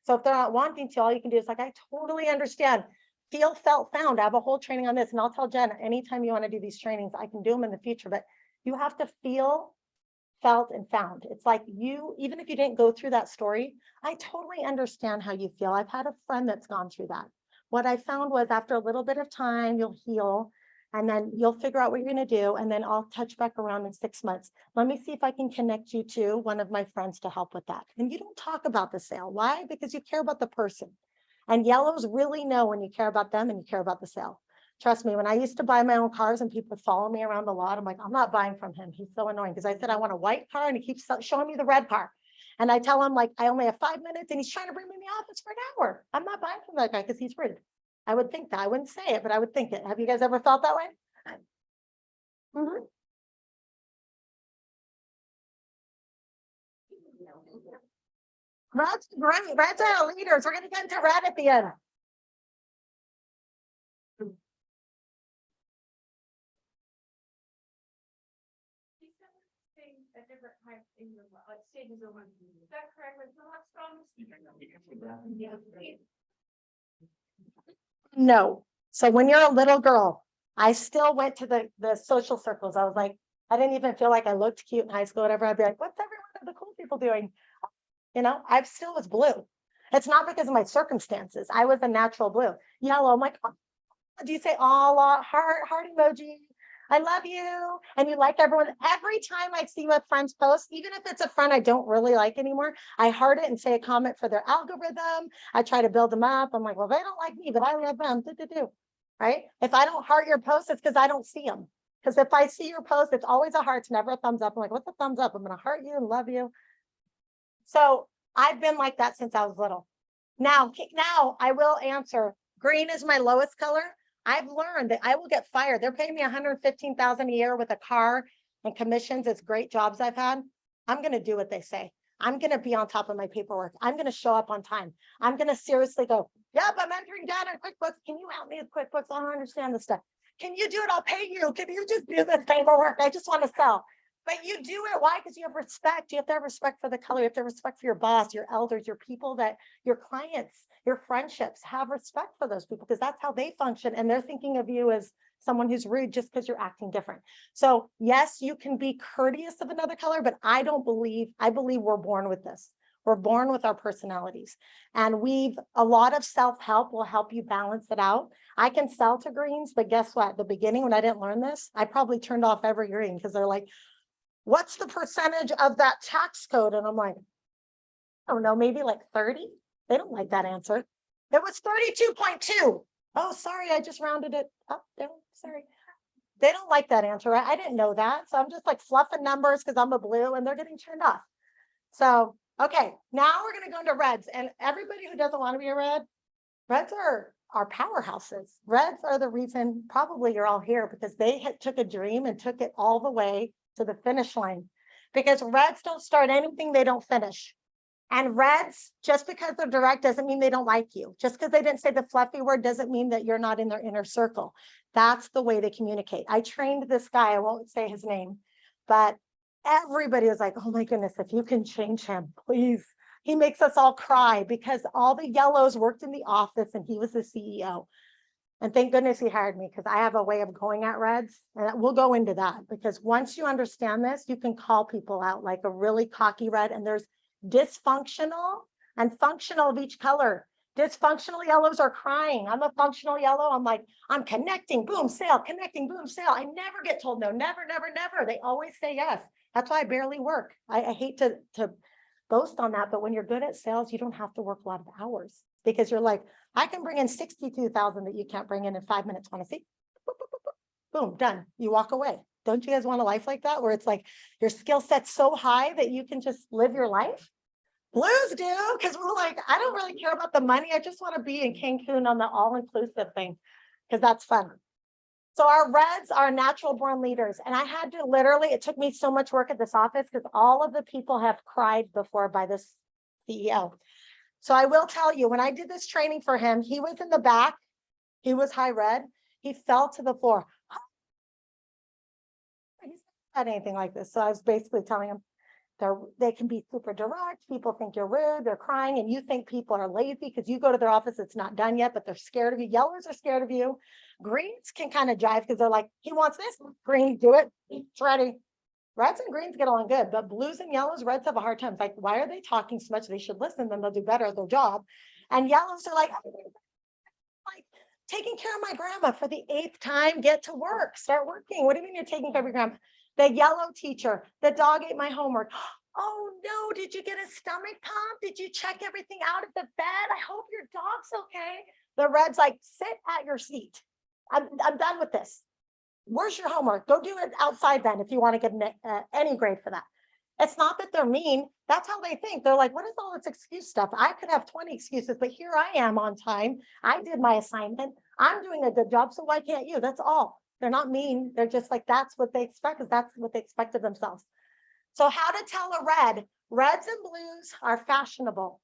So if they're not wanting to, all you can do is like, I totally understand. Feel, felt, found. I have a whole training on this, and I'll tell Jen, anytime you want to do these trainings, I can do them in the future, but you have to feel, felt, and found. It's like you, even if you didn't go through that story, I totally understand how you feel. I've had a friend that's gone through that. What I found was after a little bit of time, you'll heal, and then you'll figure out what you're going to do, and then I'll touch back around in 6 months. Let me see if I can connect you to one of my friends to help with that. And you don't talk about the sale. Why? Because you care about the person. And yellows really know when you care about them and you care about the sale. Trust me, when I used to buy my own cars and people follow me around the lot, I'm like, I'm not buying from him. He's so annoying because I said I want a white car and he keeps showing me the red car. And I tell him like, I only have 5 minutes and he's trying to bring me in the office for an hour. I'm not buying from that guy because he's rude. I would think that. I wouldn't say it, but I would think it. Have you guys ever felt that way? Mm-hmm. Red's great. Red's our leaders. We're going to get into red at the end. At different times in your life, like stages of one. Is that correct? Like, not strong No. So when you're a little girl, I still went to the social circles. I was like, I didn't even feel like I looked cute in high school, whatever. I'd be like, what's everyone of the cool people doing? You know, I still was blue. It's not because of my circumstances. I was a natural blue. Yellow, I'm like, oh, do you say oh heart emoji? I love you. And you like everyone. Every time I see my friends post, even if it's a friend I don't really like anymore, I heart it and say a comment for their algorithm. I try to build them up. I'm like, well, they don't like me, but I love them. Right? If I don't heart your post, it's because I don't see them. Because if I see your post, it's always a heart, it's never a thumbs up. I'm like, what's a thumbs up? I'm going to heart you and love you. So I've been like that since I was little. Now I will answer. Green is my lowest color. I've learned that I will get fired. They're paying me $115,000 a year with a car and commissions. It's great jobs I've had. I'm going to do what they say. I'm going to be on top of my paperwork. I'm going to show up on time. I'm going to seriously go, yep, I'm entering data in QuickBooks. Can you help me with QuickBooks? I don't understand this stuff. Can you do it? I'll pay you. Can you just do this paperwork? I just want to sell. But you do it. Why? Because you have respect. You have to have respect for the color. You have to have respect for your boss, your elders, your people, that your clients, your friendships. Have respect for those people because that's how they function. And they're thinking of you as someone who's rude just because you're acting different. So yes, you can be courteous of another color, but I believe we're born with this. We're born with our personalities, and a lot of self-help will help you balance it out. I can sell to greens, but guess what? At the beginning, when I didn't learn this, I probably turned off every green because they're like, what's the percentage of that tax code? And I'm like, I don't know, maybe like 30. They don't like that answer. It was 32.2. Oh, sorry, I just rounded it up there. Sorry. They don't like that answer. Right? I didn't know that. So I'm just like fluffing numbers because I'm a blue and they're getting turned off. So, okay, now we're going to go into reds. And everybody who doesn't want to be a red, reds are powerhouses. Reds are the reason probably you're all here because they took a dream and took it all the way to the finish line. Because reds don't start anything they don't finish. And reds, just because they're direct doesn't mean they don't like you. Just because they didn't say the fluffy word doesn't mean that you're not in their inner circle. That's the way they communicate. I trained this guy, I won't say his name, but everybody was like, oh my goodness, if you can change him, please. He makes us all cry because all the yellows worked in the office and he was the CEO. And thank goodness he hired me because I have a way of going at reds. And we'll go into that because once you understand this, you can call people out like a really cocky red. And there's dysfunctional and functional of each color. Dysfunctional yellows are crying. I'm a functional yellow. I'm like, I'm connecting, boom, sale, connecting, boom, sale. I never get told no, never, never, never. They always say yes. That's why I barely work. I hate to boast on that, but when you're good at sales, you don't have to work a lot of hours because you're like, I can bring in 62,000 that you can't bring in 5 minutes. Want to see? Boom, done. You walk away. Don't you guys want a life like that? Where it's like your skill set's so high that you can just live your life? Blues do, because we're like, I don't really care about the money. I just want to be in Cancun on the all-inclusive thing because that's fun. So our reds are natural born leaders. And I had to literally, it took me so much work at this office because all of the people have cried before by this CEO. So I will tell you, when I did this training for him, he was in the back. He was high red. He fell to the floor. He's not had anything like this. So I was basically telling him, they can be super direct. People think you're rude. They're crying and you think people are lazy because you go to their office. It's not done yet, but they're scared of you. Yellows are scared of you. Greens can kind of jive because they're like, he wants this. Green, do it. It's ready. Reds and greens get along good, but blues and yellows, reds have a hard time. It's like, why are they talking so much? They should listen, then they'll do better at their job. And yellows are like taking care of my grandma for the 8th time. Get to work. Start working. What do you mean you're taking care of your grandma? The yellow teacher, the dog ate my homework. Oh no, did you get a stomach pump? Did you check everything out at the bed? I hope your dog's okay. The red's like, sit at your seat. I'm done with this. Where's your homework? Go do it outside then if you want to get any grade for that. It's not that they're mean. That's how they think. They're like, what is all this excuse stuff? I could have 20 excuses, but here I am on time. I did my assignment. I'm doing a good job, so why can't you? That's all. They're not mean. They're just like, that's what they expect because that's what they expect of themselves. So how to tell a red? Reds and blues are fashionable.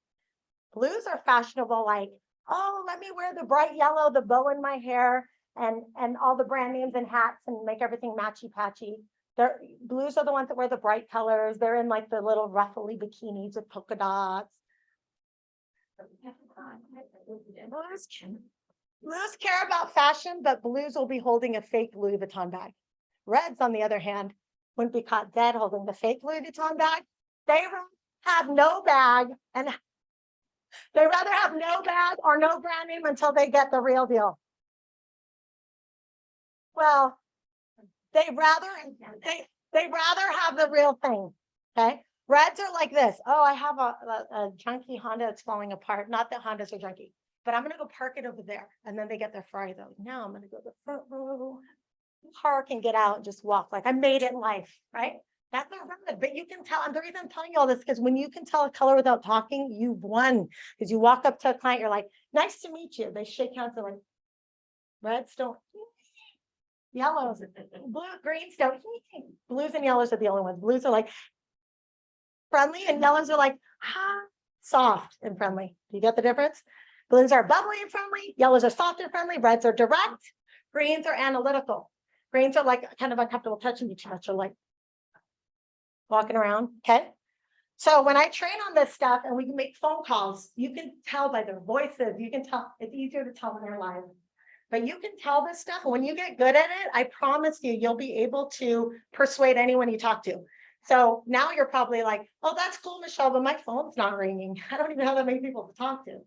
Blues are fashionable like, oh, let me wear the bright yellow, the bow in my hair, and all the brand names and hats and make everything matchy patchy. Blues are the ones that wear the bright colors. They're in like the little ruffly bikinis with polka dots. Blues care about fashion, but blues will be holding a fake Louis Vuitton bag. Reds, on the other hand, wouldn't be caught dead holding the fake Louis Vuitton bag. They have no bag, and they rather have no bag or no brand name until they get the real deal. Well, they rather have the real thing. Okay. Reds are like this. Oh, I have a junky Honda that's falling apart. Not that Hondas are junky, but I'm gonna go park it over there. And then they get their Ferrari though. Now I'm gonna go to the front row, park and get out and just walk. Like I made it in life, right? That's not red, but you can tell. And the reason I'm telling you all this because when you can tell a color without talking, you've won. Because you walk up to a client, you're like, nice to meet you. They shake hands, they're like, reds don't. Yellows, blue, greens don't. Blues and yellows are the only ones. Blues are like friendly and yellows are like soft and friendly. Do you get the difference? Blues are bubbly and friendly. Yellows are soft and friendly. Reds are direct. Greens are analytical. Greens are like kind of uncomfortable touching you too much or like walking around. Okay. So when I train on this stuff and we can make phone calls, you can tell by their voices. You can tell it's easier to tell when they're live. But you can tell this stuff. And when you get good at it, I promise you, you'll be able to persuade anyone you talk to. So now you're probably like, oh, that's cool, Michelle, but my phone's not ringing. I don't even have that many people to talk to.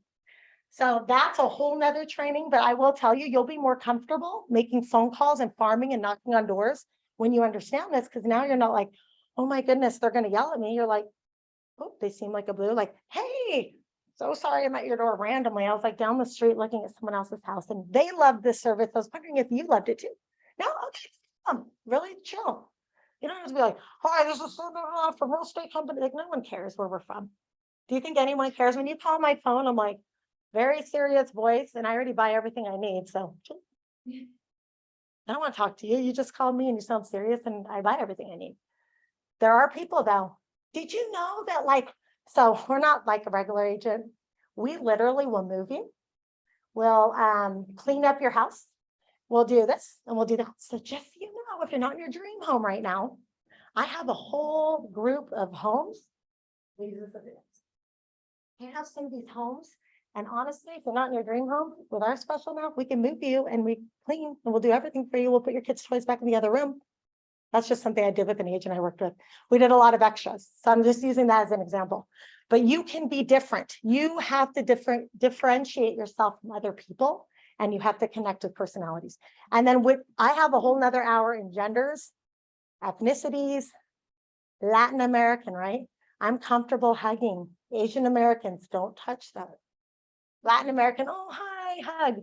So that's a whole nother training. But I will tell you, you'll be more comfortable making phone calls and farming and knocking on doors when you understand this, because now you're not like, oh my goodness, they're going to yell at me. You're like, oh, they seem like a blue, like, hey, so sorry I'm at your door randomly. I was like down the street looking at someone else's house and they loved this service. I was wondering if you loved it too. No, okay, really chill. You don't have to be like, hi, this is from real estate company. Like no one cares where we're from. Do you think anyone cares? When you call my phone, I'm like, very serious voice and I already buy everything I need. So I don't want to talk to you. You just called me and you sound serious and I buy everything I need. There are people though. Did you know that like, so we're not like a regular agent. We literally will move you. We'll clean up your house. We'll do this and we'll do that. So just so you know, if you're not in your dream home right now, I have a whole group of homes. I have some of these homes. And honestly, if you're not in your dream home with our special now, we can move you and we clean and we'll do everything for you. We'll put your kids' toys back in the other room. That's just something I did with an agent I worked with. We did a lot of extras. So I'm just using that as an example. But you can be different. You have to differentiate yourself from other people and you have to connect with personalities. And then I have a whole nother hour in genders, ethnicities, Latin American, right? I'm comfortable hugging. Asian Americans, don't touch that. Latin American, oh, hi, hug.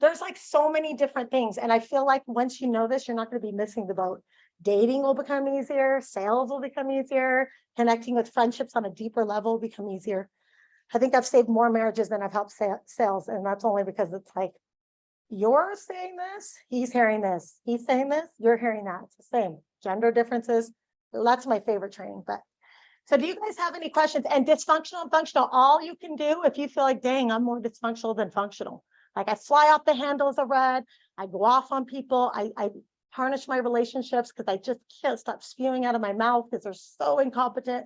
There's like so many different things. And I feel like once you know this, you're not going to be missing the boat. Dating will become easier. Sales will become easier. Connecting with friendships on a deeper level will become easier. I think I've saved more marriages than I've helped sales. And that's only because it's like, you're saying this, he's hearing this. He's saying this, you're hearing that. It's the same. Gender differences. That's my favorite training. But so do you guys have any questions? And dysfunctional and functional, all you can do if you feel like, dang, I'm more dysfunctional than functional. Like I fly off the handle as a red. I go off on people. I tarnish my relationships because I just can't stop spewing out of my mouth because they're so incompetent.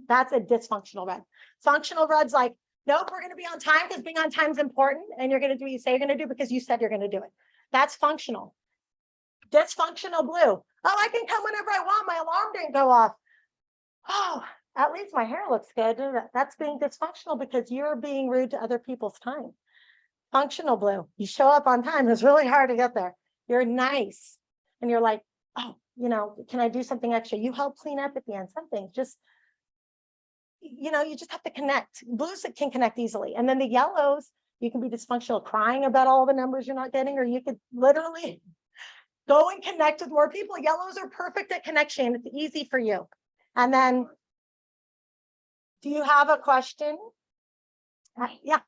That's a dysfunctional red. Functional red's like, nope, we're going to be on time because being on time is important. And you're going to do what you say you're going to do because you said you're going to do it. That's functional. Dysfunctional blue. Oh, I can come whenever I want. My alarm didn't go off. Oh, at least my hair looks good. That's being dysfunctional because you're being rude to other people's time. Functional blue. You show up on time. It's really hard to get there. You're nice. And you're like, oh, you know, can I do something extra? You help clean up at the end, something just, you know, you just have to connect. Blues can connect easily. And then the yellows, you can be dysfunctional crying about all the numbers you're not getting, or you could literally go and connect with more people. Yellows are perfect at connection. It's easy for you. And then, do you have a question? Yeah.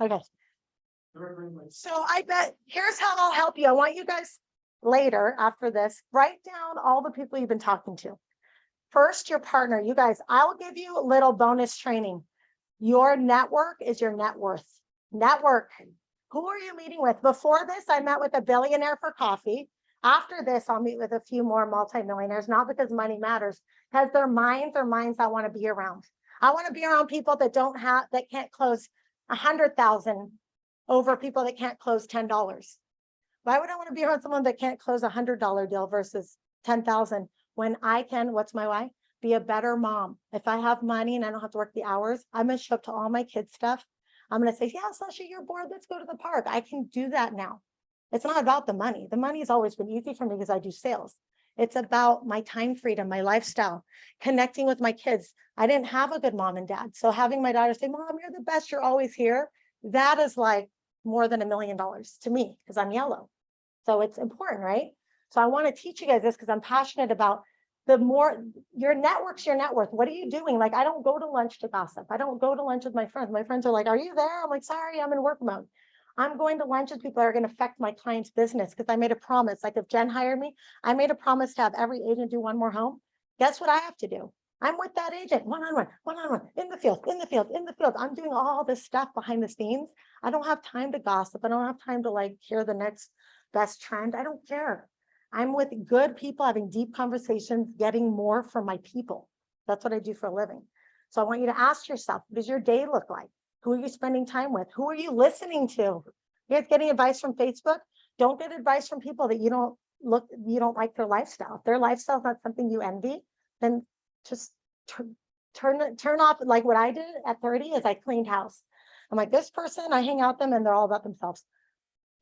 Okay. So I bet here's how I'll help you. I want you guys later after this, write down all the people you've been talking to. First, your partner. You guys, I'll give you a little bonus training. Your network is your net worth. Network. Who are you meeting with? Before this, I met with a billionaire for coffee. After this, I'll meet with a few more multimillionaires, not because money matters, because their minds are minds I want to be around. I want to be around people that that can't close 100,000 over people that can't close $10. Why would I want to be around someone that can't close $100 deal versus 10,000 when I can, what's my why? Be a better mom. If I have money and I don't have to work the hours, I'm going to show up to all my kids' stuff. I'm going to say, yeah, Sasha, you're bored. Let's go to the park. I can do that now. It's not about the money. The money has always been easy for me because I do sales. It's about my time freedom, my lifestyle, connecting with my kids. I didn't have a good mom and dad. So having my daughter say, Mom, you're the best. You're always here. That is like more than $1 million to me because I'm yellow. So it's important, right? So I want to teach you guys this because I'm passionate about the more your network's your net worth. What are you doing? Like, I don't go to lunch to gossip. I don't go to lunch with my friends. My friends are like, are you there? I'm like, sorry, I'm in work mode. I'm going to lunch with people that are going to affect my client's business because I made a promise. Like if Jen hired me, I made a promise to have every agent do one more home. Guess what I have to do? I'm with that agent one-on-one, in the field, in the field, in the field. I'm doing all this stuff behind the scenes. I don't have time to gossip. I don't have time to like hear the next best trend. I don't care. I'm with good people, having deep conversations, getting more from my people. That's what I do for a living. So I want you to ask yourself, what does your day look like? Who are you spending time with? Who are you listening to? You guys getting advice from Facebook? Don't get advice from people that you don't like their lifestyle. If their lifestyle is not something you envy, then just turn off. Like what I did at 30 is I cleaned house. I'm like, this person, I hang out with them and they're all about themselves.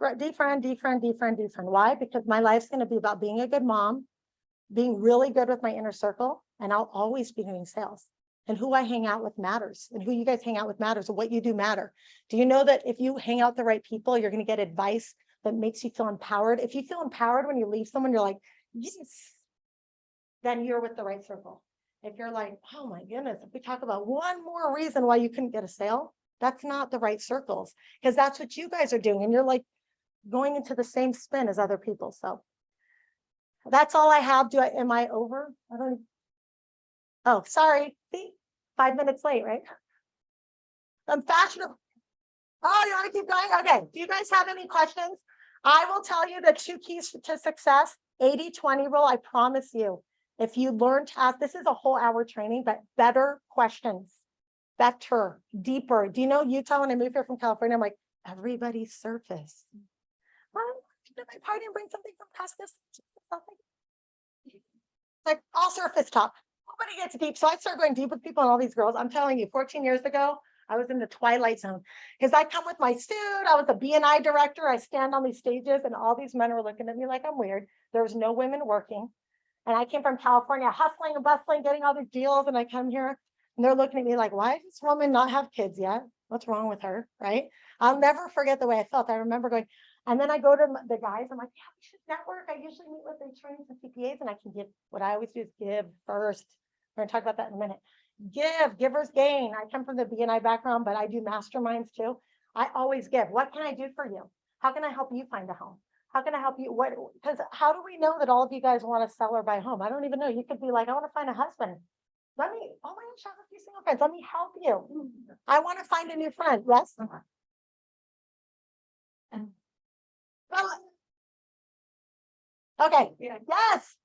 Defriend. Why? Because my life's going to be about being a good mom, being really good with my inner circle, and I'll always be doing sales. And who I hang out with matters, and who you guys hang out with matters, and what you do matter. Do you know that if you hang out the right people, you're going to get advice that makes you feel empowered? If you feel empowered when you leave someone, you're like, yes, then you're with the right circle. If you're like, oh my goodness, if we talk about one more reason why you couldn't get a sale, that's not the right circles, because that's what you guys are doing. And you're like, going into the same spin as other people. So that's all I have. Am I over? I don't. Oh, sorry. See, 5 minutes late, right? I'm fashionable. Oh, you want to keep going? Okay. Do you guys have any questions? I will tell you the 2 keys to success, 80-20 rule. I promise you, if you learn to ask, this is a whole hour training, but better questions, better, deeper. Do you know Utah, when I moved here from California, I'm like, everybody's surface. Did my party and bring something from Custis? Like all surface talk. Nobody gets deep. So I started going deep with people and all these girls. I'm telling you, 14 years ago, I was in the twilight zone because I come with my suit. I was a B&I director. I stand on these stages and all these men are looking at me like I'm weird. There was no women working. And I came from California, hustling and bustling, getting all these deals. And I come here and they're looking at me like, why does this woman not have kids yet? What's wrong with her? Right? I'll never forget the way I felt. I remember going, and then I go to the guys, I'm like, yeah, we should network. I usually meet with the attorneys and CPAs and I can give, what I always do is give first. We're gonna talk about that in a minute. Givers gain. I come from the B&I background, but I do masterminds too. I always give. What can I do for you? How can I help you find a home? How can I help you? What? Because how do we know that all of you guys want to sell or buy a home? I don't even know. You could be like, I want to find a husband. Oh my gosh, I have a few single friends. Let me help you. I want to find a new friend. Yes. Okay. Yes.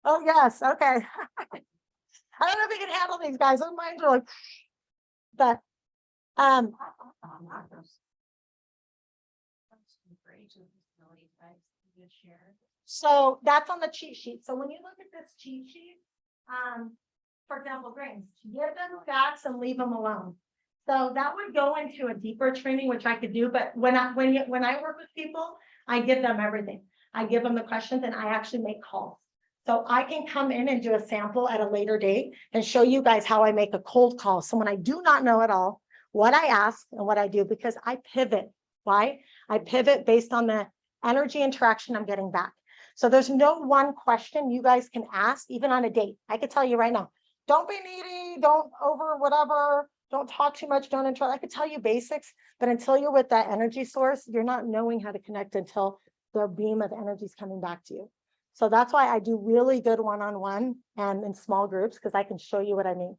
Oh, yes. Okay. I don't know if we can handle these guys. Their minds are like, but so that's on the cheat sheet. So when you look at this cheat sheet, for example, grains, give them facts and leave them alone. So that would go into a deeper training, which I could do. But when I work with people, I give them everything. I give them the questions and I actually make calls. So I can come in and do a sample at a later date and show you guys how I make a cold call. Someone I do not know at all, what I ask and what I do, because I pivot. Why? I pivot based on the energy interaction I'm getting back. So there's no one question you guys can ask, even on a date. I could tell you right now, don't be needy, don't over whatever, don't talk too much, don't intro. I could tell you basics, but until you're with that energy source, you're not knowing how to connect until the beam of energy is coming back to you. So that's why I do really good one-on-one and in small groups, because I can show you what I mean.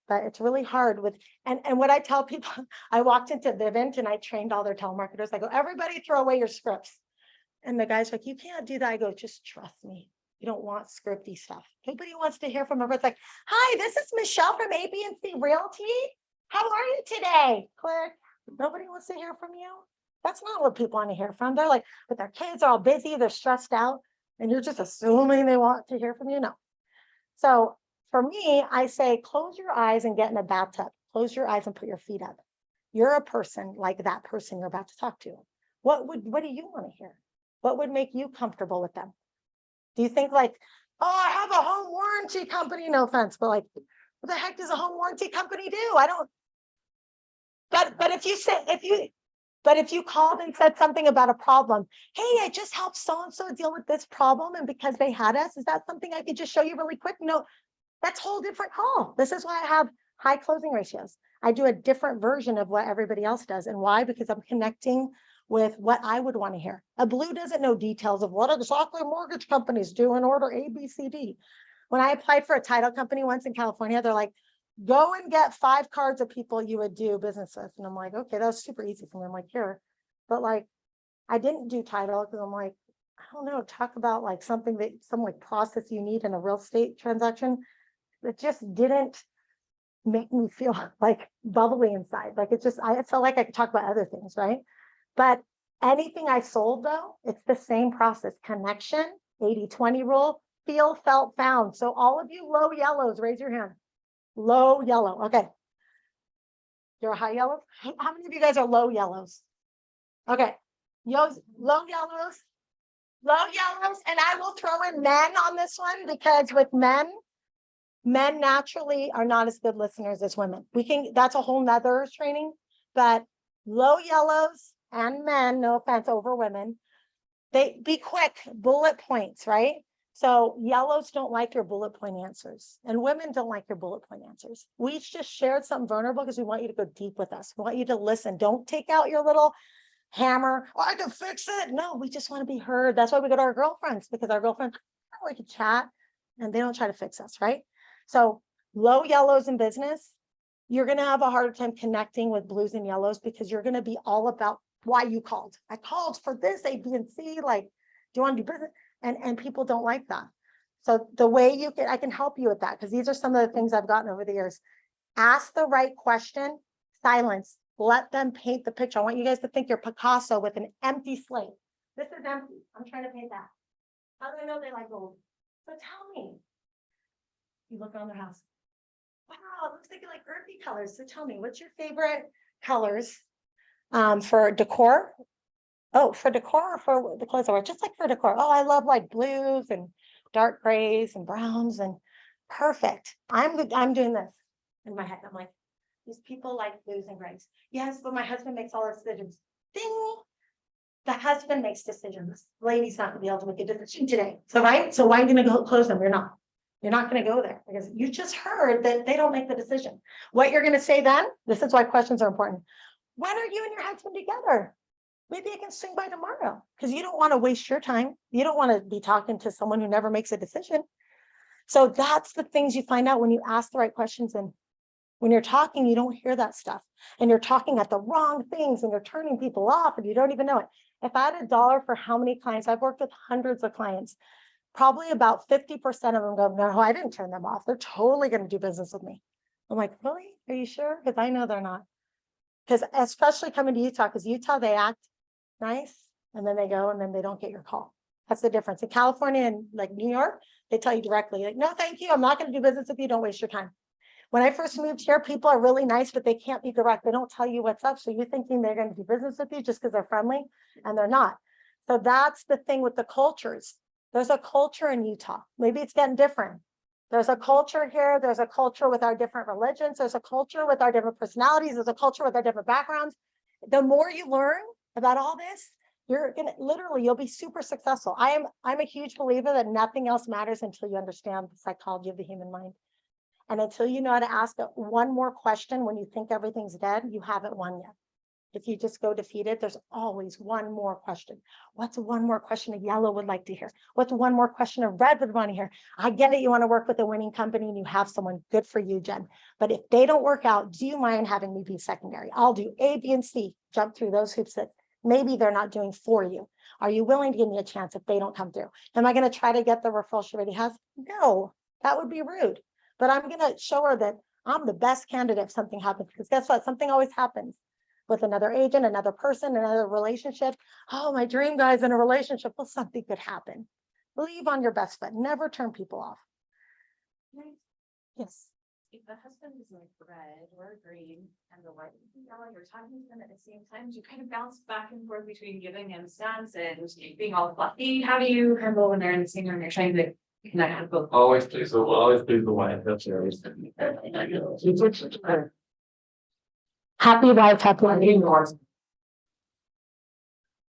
But it's really hard with, and what I tell people, I walked into Vivint and I trained all their telemarketers. I go, everybody throw away your scripts. And the guy's like, you can't do that. I go, just trust me. You don't want scripty stuff. Nobody wants to hear from everyone. It's like, hi, this is Michelle from ABC Realty. How are you today? Click. Nobody wants to hear from you. That's not what people want to hear from. They're like, but their kids are all busy, they're stressed out, and you're just assuming they want to hear from you. No. So for me, I say, close your eyes and get in a bathtub. Close your eyes and put your feet up. You're a person like that person you're about to talk to. What do you want to hear? What would make you comfortable with them? Do you think like, oh, I have a home warranty company, no offense, but like, what the heck does a home warranty company do? I don't, but if you called and said something about a problem, hey, I just helped so-and-so deal with this problem, and because they had us, is that something I could just show you really quick? No, that's a whole different call. This is why I have high closing ratios. I do a different version of what everybody else does. And why? Because I'm connecting with what I would want to hear. A blue doesn't know details of what exactly mortgage companies do in order A, B, C, D. When I applied for a title company once in California, they're like, go and get 5 cards of people you would do business with. And I'm like, okay, that was super easy for me. I'm like, here. But like, I didn't do title because I'm like, I don't know, talk about like something that some like process you need in a real estate transaction. It just didn't make me feel like bubbly inside. Like I felt like I could talk about other things, right? But anything I sold though, it's the same process. Connection, 80-20 rule, feel, felt, found. So all of you low yellows, raise your hand. Low yellow. Okay. You're a high yellow. How many of you guys are low yellows? Okay. Low yellows. Low yellows. And I will throw in men on this one because with men naturally are not as good listeners as women. That's a whole nother training, but low yellows and men, no offense, over women, they be quick, bullet points, right? So yellows don't like your bullet point answers, and women don't like your bullet point answers. We just shared something vulnerable because we want you to go deep with us. We want you to listen. Don't take out your little hammer. Oh, I can fix it. No, we just want to be heard. That's why we go to our girlfriends, because our girlfriends we can chat and they don't try to fix us, right? So low yellows in business, you're going to have a harder time connecting with blues and yellows because you're going to be all about why you called. I called for this, A, B, and C. Like, do you want to do business? And people don't like that. So the way I can help you with that, because these are some of the things I've gotten over the years. Ask the right question, silence, let them paint the picture. I want you guys to think you're Picasso with an empty slate. This is empty. I'm trying to paint that. How do I know they like gold? So tell me. You look around their house. Wow, it looks like you like earthy colors. So tell me, what's your favorite colors for decor? Oh, for decor or for the clothes I wear? Just like for decor. Oh, I love like blues and dark grays and browns and perfect. I'm doing this in my head. I'm like, these people like blues and grays. Yes, but my husband makes all the decisions. Ding. The husband makes decisions. Lady's not gonna be able to make a decision today. So right? So why are you gonna go close them? You're not. You're not going to go there because you just heard that they don't make the decision. What you're going to say then, this is why questions are important. When are you and your husband together? Maybe I can swing by tomorrow because you don't want to waste your time. You don't want to be talking to someone who never makes a decision. So that's the things you find out when you ask the right questions. And when you're talking, you don't hear that stuff. And you're talking at the wrong things and you're turning people off and you don't even know it. If I had $1 for how many clients, I've worked with hundreds of clients. Probably about 50% of them go, no, I didn't turn them off. They're totally going to do business with me. I'm like, really? Are you sure? Because I know they're not. Because especially coming to Utah, because Utah, they act nice and then they go and then they don't get your call. That's the difference. In California and like New York, they tell you directly, like, no, thank you. I'm not going to do business with you. Don't waste your time. When I first moved here, people are really nice, but they can't be direct. They don't tell you what's up. So you're thinking they're going to do business with you just because they're friendly and they're not. So that's the thing with the cultures. There's a culture in Utah. Maybe it's getting different. There's a culture here. There's a culture with our different religions. There's a culture with our different personalities. There's a culture with our different backgrounds. The more you learn about all this, you're gonna literally, you'll be super successful. I'm a huge believer that nothing else matters until you understand the psychology of the human mind. And until you know how to ask one more question when you think everything's dead, you haven't won yet. If you just go defeated, there's always one more question. What's one more question a yellow would like to hear? What's one more question a red would want to hear? I get it. You want to work with a winning company and you have someone good for you, Jen. But if they don't work out, do you mind having me be secondary? I'll do A, B, and C, jump through those hoops that maybe they're not doing for you. Are you willing to give me a chance if they don't come through? Am I going to try to get the referral she already has? No, that would be rude. But I'm going to show her that I'm the best candidate if something happens. Because guess what? Something always happens with another agent, another person, another relationship. Oh, my dream guy's in a relationship. Well, something could happen. Leave on your best foot. Never turn people off. Yes. If the husband is like red or green and the wife is yellow, you're talking to them at the same time, you kind of bounce back and forth between giving him stance and being all fluffy. How do you handle when they're in the same room, you're trying to connect with both? Always please the wife, that's always. Happy wife, happy life.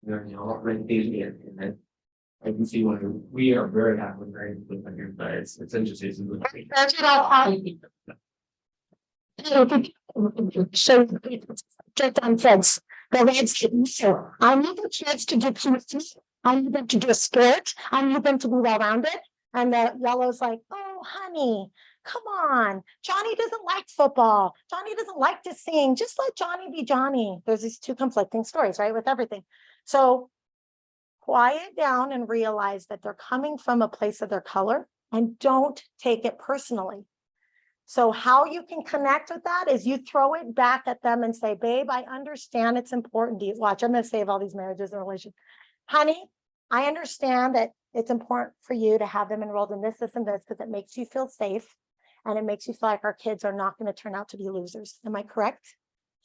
Right, and then I can see when we are very happy with very good, but it's interesting. That's what so just on kids. The reds, so I need the kids to do PhD. I need them to do a sport. I need them to be well-rounded. And the yellow's like, oh, honey, come on. Johnny doesn't like football. Johnny doesn't like to sing. Just let Johnny be Johnny. There's these two conflicting stories, right? With everything. So quiet down and realize that they're coming from a place of their color and don't take it personally. So how you can connect with that is you throw it back at them and say, babe, I understand it's important to you. Watch, I'm going to save all these marriages and relations. Honey, I understand that it's important for you to have them enrolled in this and this because it makes you feel safe and it makes you feel like our kids are not going to turn out to be losers. Am I correct?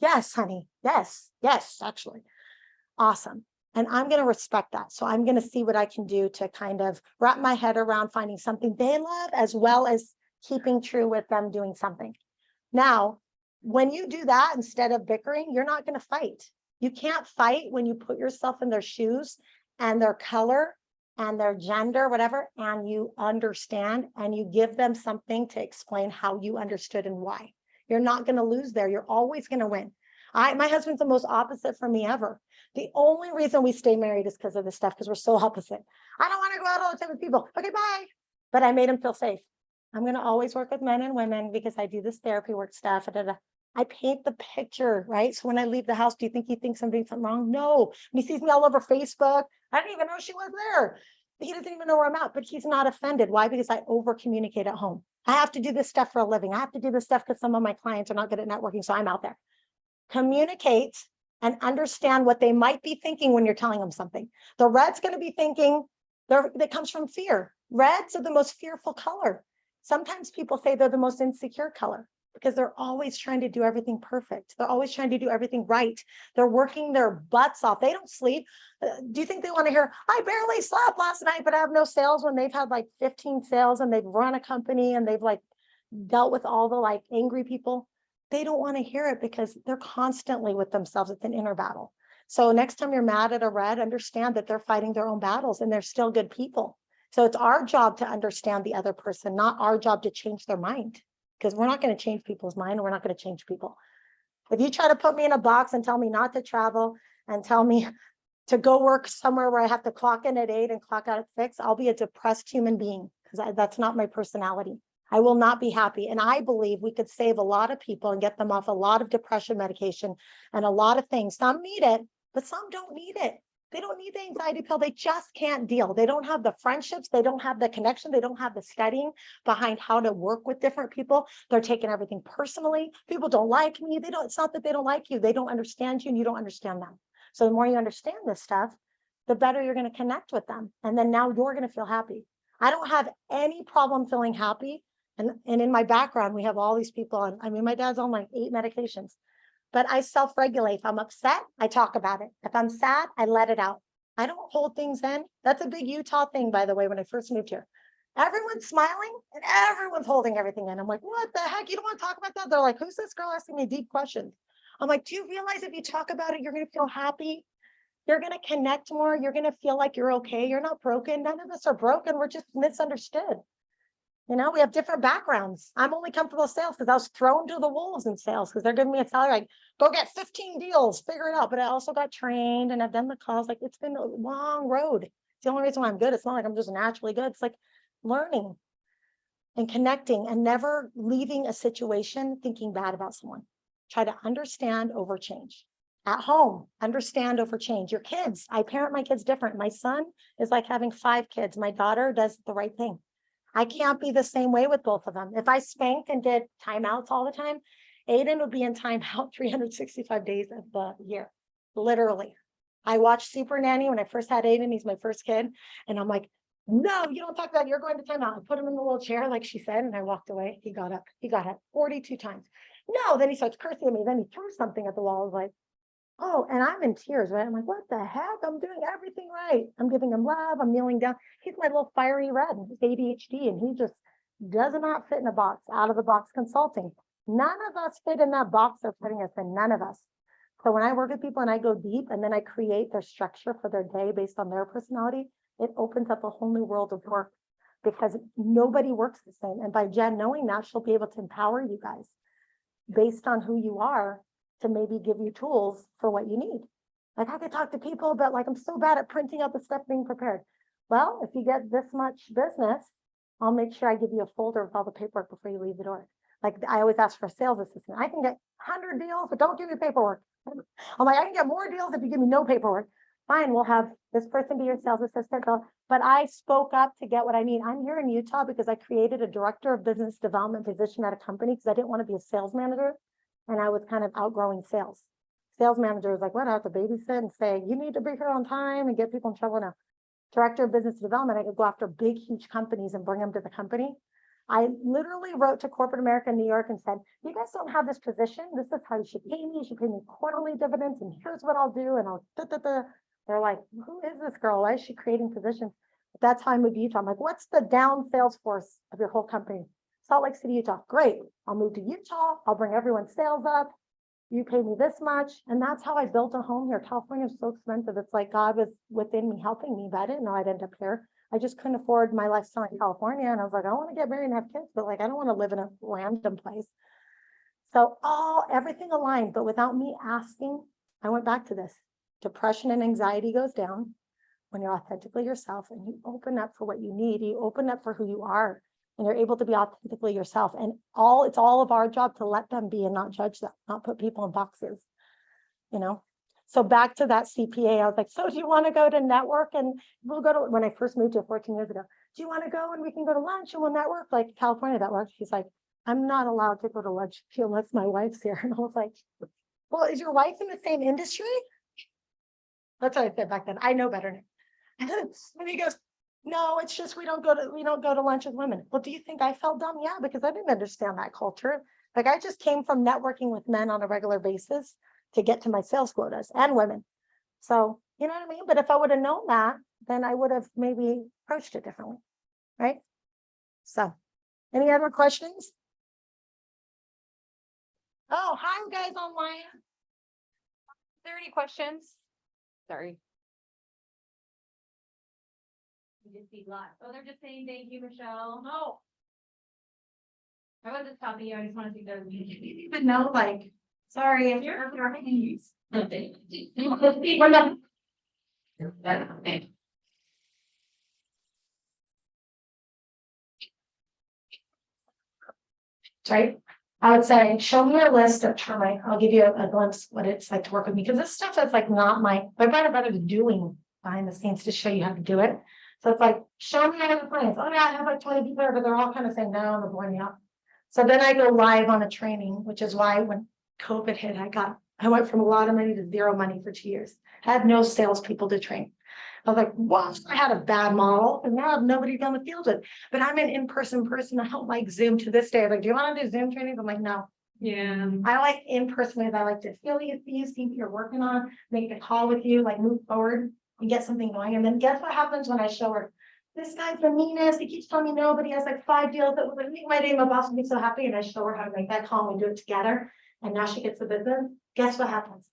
Yes, honey. Yes, actually. Awesome. And I'm going to respect that. So I'm going to see what I can do to kind of wrap my head around finding something they love, as well as keeping true with them doing something. Now, when you do that, instead of bickering, you're not going to fight. You can't fight when you put yourself in their shoes and their color and their gender, whatever, and you understand and you give them something to explain how you understood and why. You're not going to lose there. You're always going to win. My husband's the most opposite from me ever. The only reason we stay married is because of this stuff, because we're so opposite. I don't want to go out all the time with people. Okay, bye. But I made him feel safe. I'm going to always work with men and women because I do this therapy work stuff. I paint the picture, right? So when I leave the house, do you think he thinks I'm doing something wrong? No. When he sees me all over Facebook, I didn't even know she was there. He doesn't even know where I'm at, but he's not offended. Why? Because I over communicate at home. I have to do this stuff for a living. I have to do this stuff because some of my clients are not good at networking. So I'm out there. Communicate and understand what they might be thinking when you're telling them something. The red's going to be thinking that comes from fear. Reds are the most fearful color. Sometimes people say they're the most insecure color because they're always trying to do everything perfect. They're always trying to do everything right. They're working their butts off. They don't sleep. Do you think they want to hear, I barely slept last night, but I have no sales, when they've had like 15 sales and they've run a company and they've like dealt with all the like angry people? They don't want to hear it because they're constantly with themselves. It's an inner battle. So next time you're mad at a red, understand that they're fighting their own battles and they're still good people. So it's our job to understand the other person, not our job to change their mind, because we're not going to change people's mind and we're not going to change people. If you try to put me in a box and tell me not to travel and tell me to go work somewhere where I have to clock in at 8 and clock out at 6, I'll be a depressed human being because that's not my personality. I will not be happy. And I believe we could save a lot of people and get them off a lot of depression medication and a lot of things. Some need it, but some don't need it. They don't need the anxiety pill. They just can't deal. They don't have the friendships. They don't have the connection. They don't have the studying behind how to work with different people. They're taking everything personally. People don't like me. It's not that they don't like you. They don't understand you and you don't understand them. So the more you understand this stuff, the better you're going to connect with them. And then now you're going to feel happy. I don't have any problem feeling happy. And in my background, we have all these people on, my dad's on like 8 medications, but I self-regulate. If I'm upset, I talk about it. If I'm sad, I let it out. I don't hold things in. That's a big Utah thing, by the way, when I first moved here. Everyone's smiling and everyone's holding everything in. I'm like, what the heck? You don't want to talk about that? They're like, who's this girl asking me deep questions? I'm like, do you realize if you talk about it, you're going to feel happy? You're going to connect more. You're going to feel like you're okay. You're not broken. None of us are broken. We're just misunderstood. We have different backgrounds. I'm only comfortable with sales because I was thrown to the wolves in sales because they're giving me a salary like, go get 15 deals, figure it out. But I also got trained and I've done the calls. Like, it's been a long road. It's the only reason why I'm good. It's not like I'm just naturally good. It's like learning and connecting and never leaving a situation thinking bad about someone. Try to understand over change. At home, understand over change. Your kids, I parent my kids different. My son is like having 5 kids. My daughter does the right thing. I can't be the same way with both of them. If I spanked and did timeouts all the time, Aiden would be in timeout 365 days of the year, literally. I watched Super Nanny when I first had Aiden. He's my first kid. And I'm like, no, you don't talk about it. You're going to timeout. I put him in the little chair, like she said, and I walked away. He got up. He got up 42 times. No, then he starts cursing at me. Then he threw something at the wall. I was like, oh, and I'm in tears, right? I'm like, what the heck? I'm doing everything right. I'm giving him love. I'm kneeling down. He's my little fiery red. He's ADHD, and he just does not fit in a box, out of the box consulting. None of us fit in that box they're putting us in, none of us. So when I work with people and I go deep and then I create their structure for their day based on their personality, it opens up a whole new world of work because nobody works the same. And by Jen knowing that, she'll be able to empower you guys based on who you are to maybe give you tools for what you need. Like I could talk to people, but like I'm so bad at printing out the stuff being prepared. Well, if you get this much business, I'll make sure I give you a folder with all the paperwork before you leave the door. Like I always ask for a sales assistant. I can get 100 deals, but don't give me paperwork. I'm like, I can get more deals if you give me no paperwork. Fine, we'll have this person be your sales assistant. But I spoke up to get what I need. I'm here in Utah because I created a director of business development position at a company because I didn't want to be a sales manager. And I was kind of outgrowing sales. Sales manager was like, what? I have to babysit and say, you need to be here on time and get people in trouble now. Director of business development, I could go after big, huge companies and bring them to the company. I literally wrote to corporate America in New York and said, you guys don't have this position. This is how you should pay me. You should pay me quarterly dividends. And here's what I'll do. And they're like, who is this girl? Why is she creating positions? But that's how I moved to Utah. I'm like, what's the down sales force of your whole company? Salt Lake City, Utah. Great. I'll move to Utah. I'll bring everyone's sales up. You pay me this much. And that's how I built a home here. California is so expensive. It's like God was within me, helping me, but I didn't know I'd end up here. I just couldn't afford my lifestyle in California. And I was like, I want to get married and have kids, but like, I don't want to live in a random place. So everything aligned, but without me asking, I went back to this. Depression and anxiety goes down when you're authentically yourself and you open up for what you need. You open up for who you are and you're able to be authentically yourself. And it's all of our job to let them be and not judge them, not put people in boxes, you know? So back to that CPA, I was like, so do you want to go to network? And we'll go to, when I first moved here 14 years ago, do you want to go and we can go to lunch and we'll network? Like California, that works. She's like, I'm not allowed to go to lunch unless my wife's here. And I was like, well, is your wife in the same industry? That's what I said back then. I know better now. And he goes, no, it's just we don't go to lunch with women. Well, do you think I felt dumb? Yeah, because I didn't understand that culture. Like I just came from networking with men on a regular basis to get to my sales quotas and women. So, you know what I mean? But if I would have known that, then I would have maybe approached it differently. Right? So, any other questions? Oh, hi, you guys online. Are there any questions? Sorry. You just see lots. Oh, they're just saying thank you, Michelle. No. I wasn't stopping you. I just want to see those. You didn't even know, like, sorry if you're hands. Right? I would say, show me your list of termite. I'll give you a glimpse what it's like to work with me because this stuff is like not my bread and butter to doing behind the scenes to show you how to do it. So it's like, show me how to clients. Oh yeah, I have like 20 people, but they're all kind of saying no, they're blowing me up. So then I go live on a training, which is why when COVID hit, I went from a lot of money to zero money for 2 years. I had no salespeople to train. I was like, well, I had a bad model and now I have nobody on the field with. But I'm an in-person person. I don't like Zoom to this day. I'm like, do you want to do Zoom trainings? I'm like, no. Yeah. I like in-person ways. I like to feel you, see what you're working on, make a call with you, like move forward and get something going. And then guess what happens when I show her? This guy's the meanest. He keeps telling me no, but he has like 5 deals that would make my day. My boss would be so happy. And I show her how to make that call and we do it together. And now she gets the business. Guess what happens?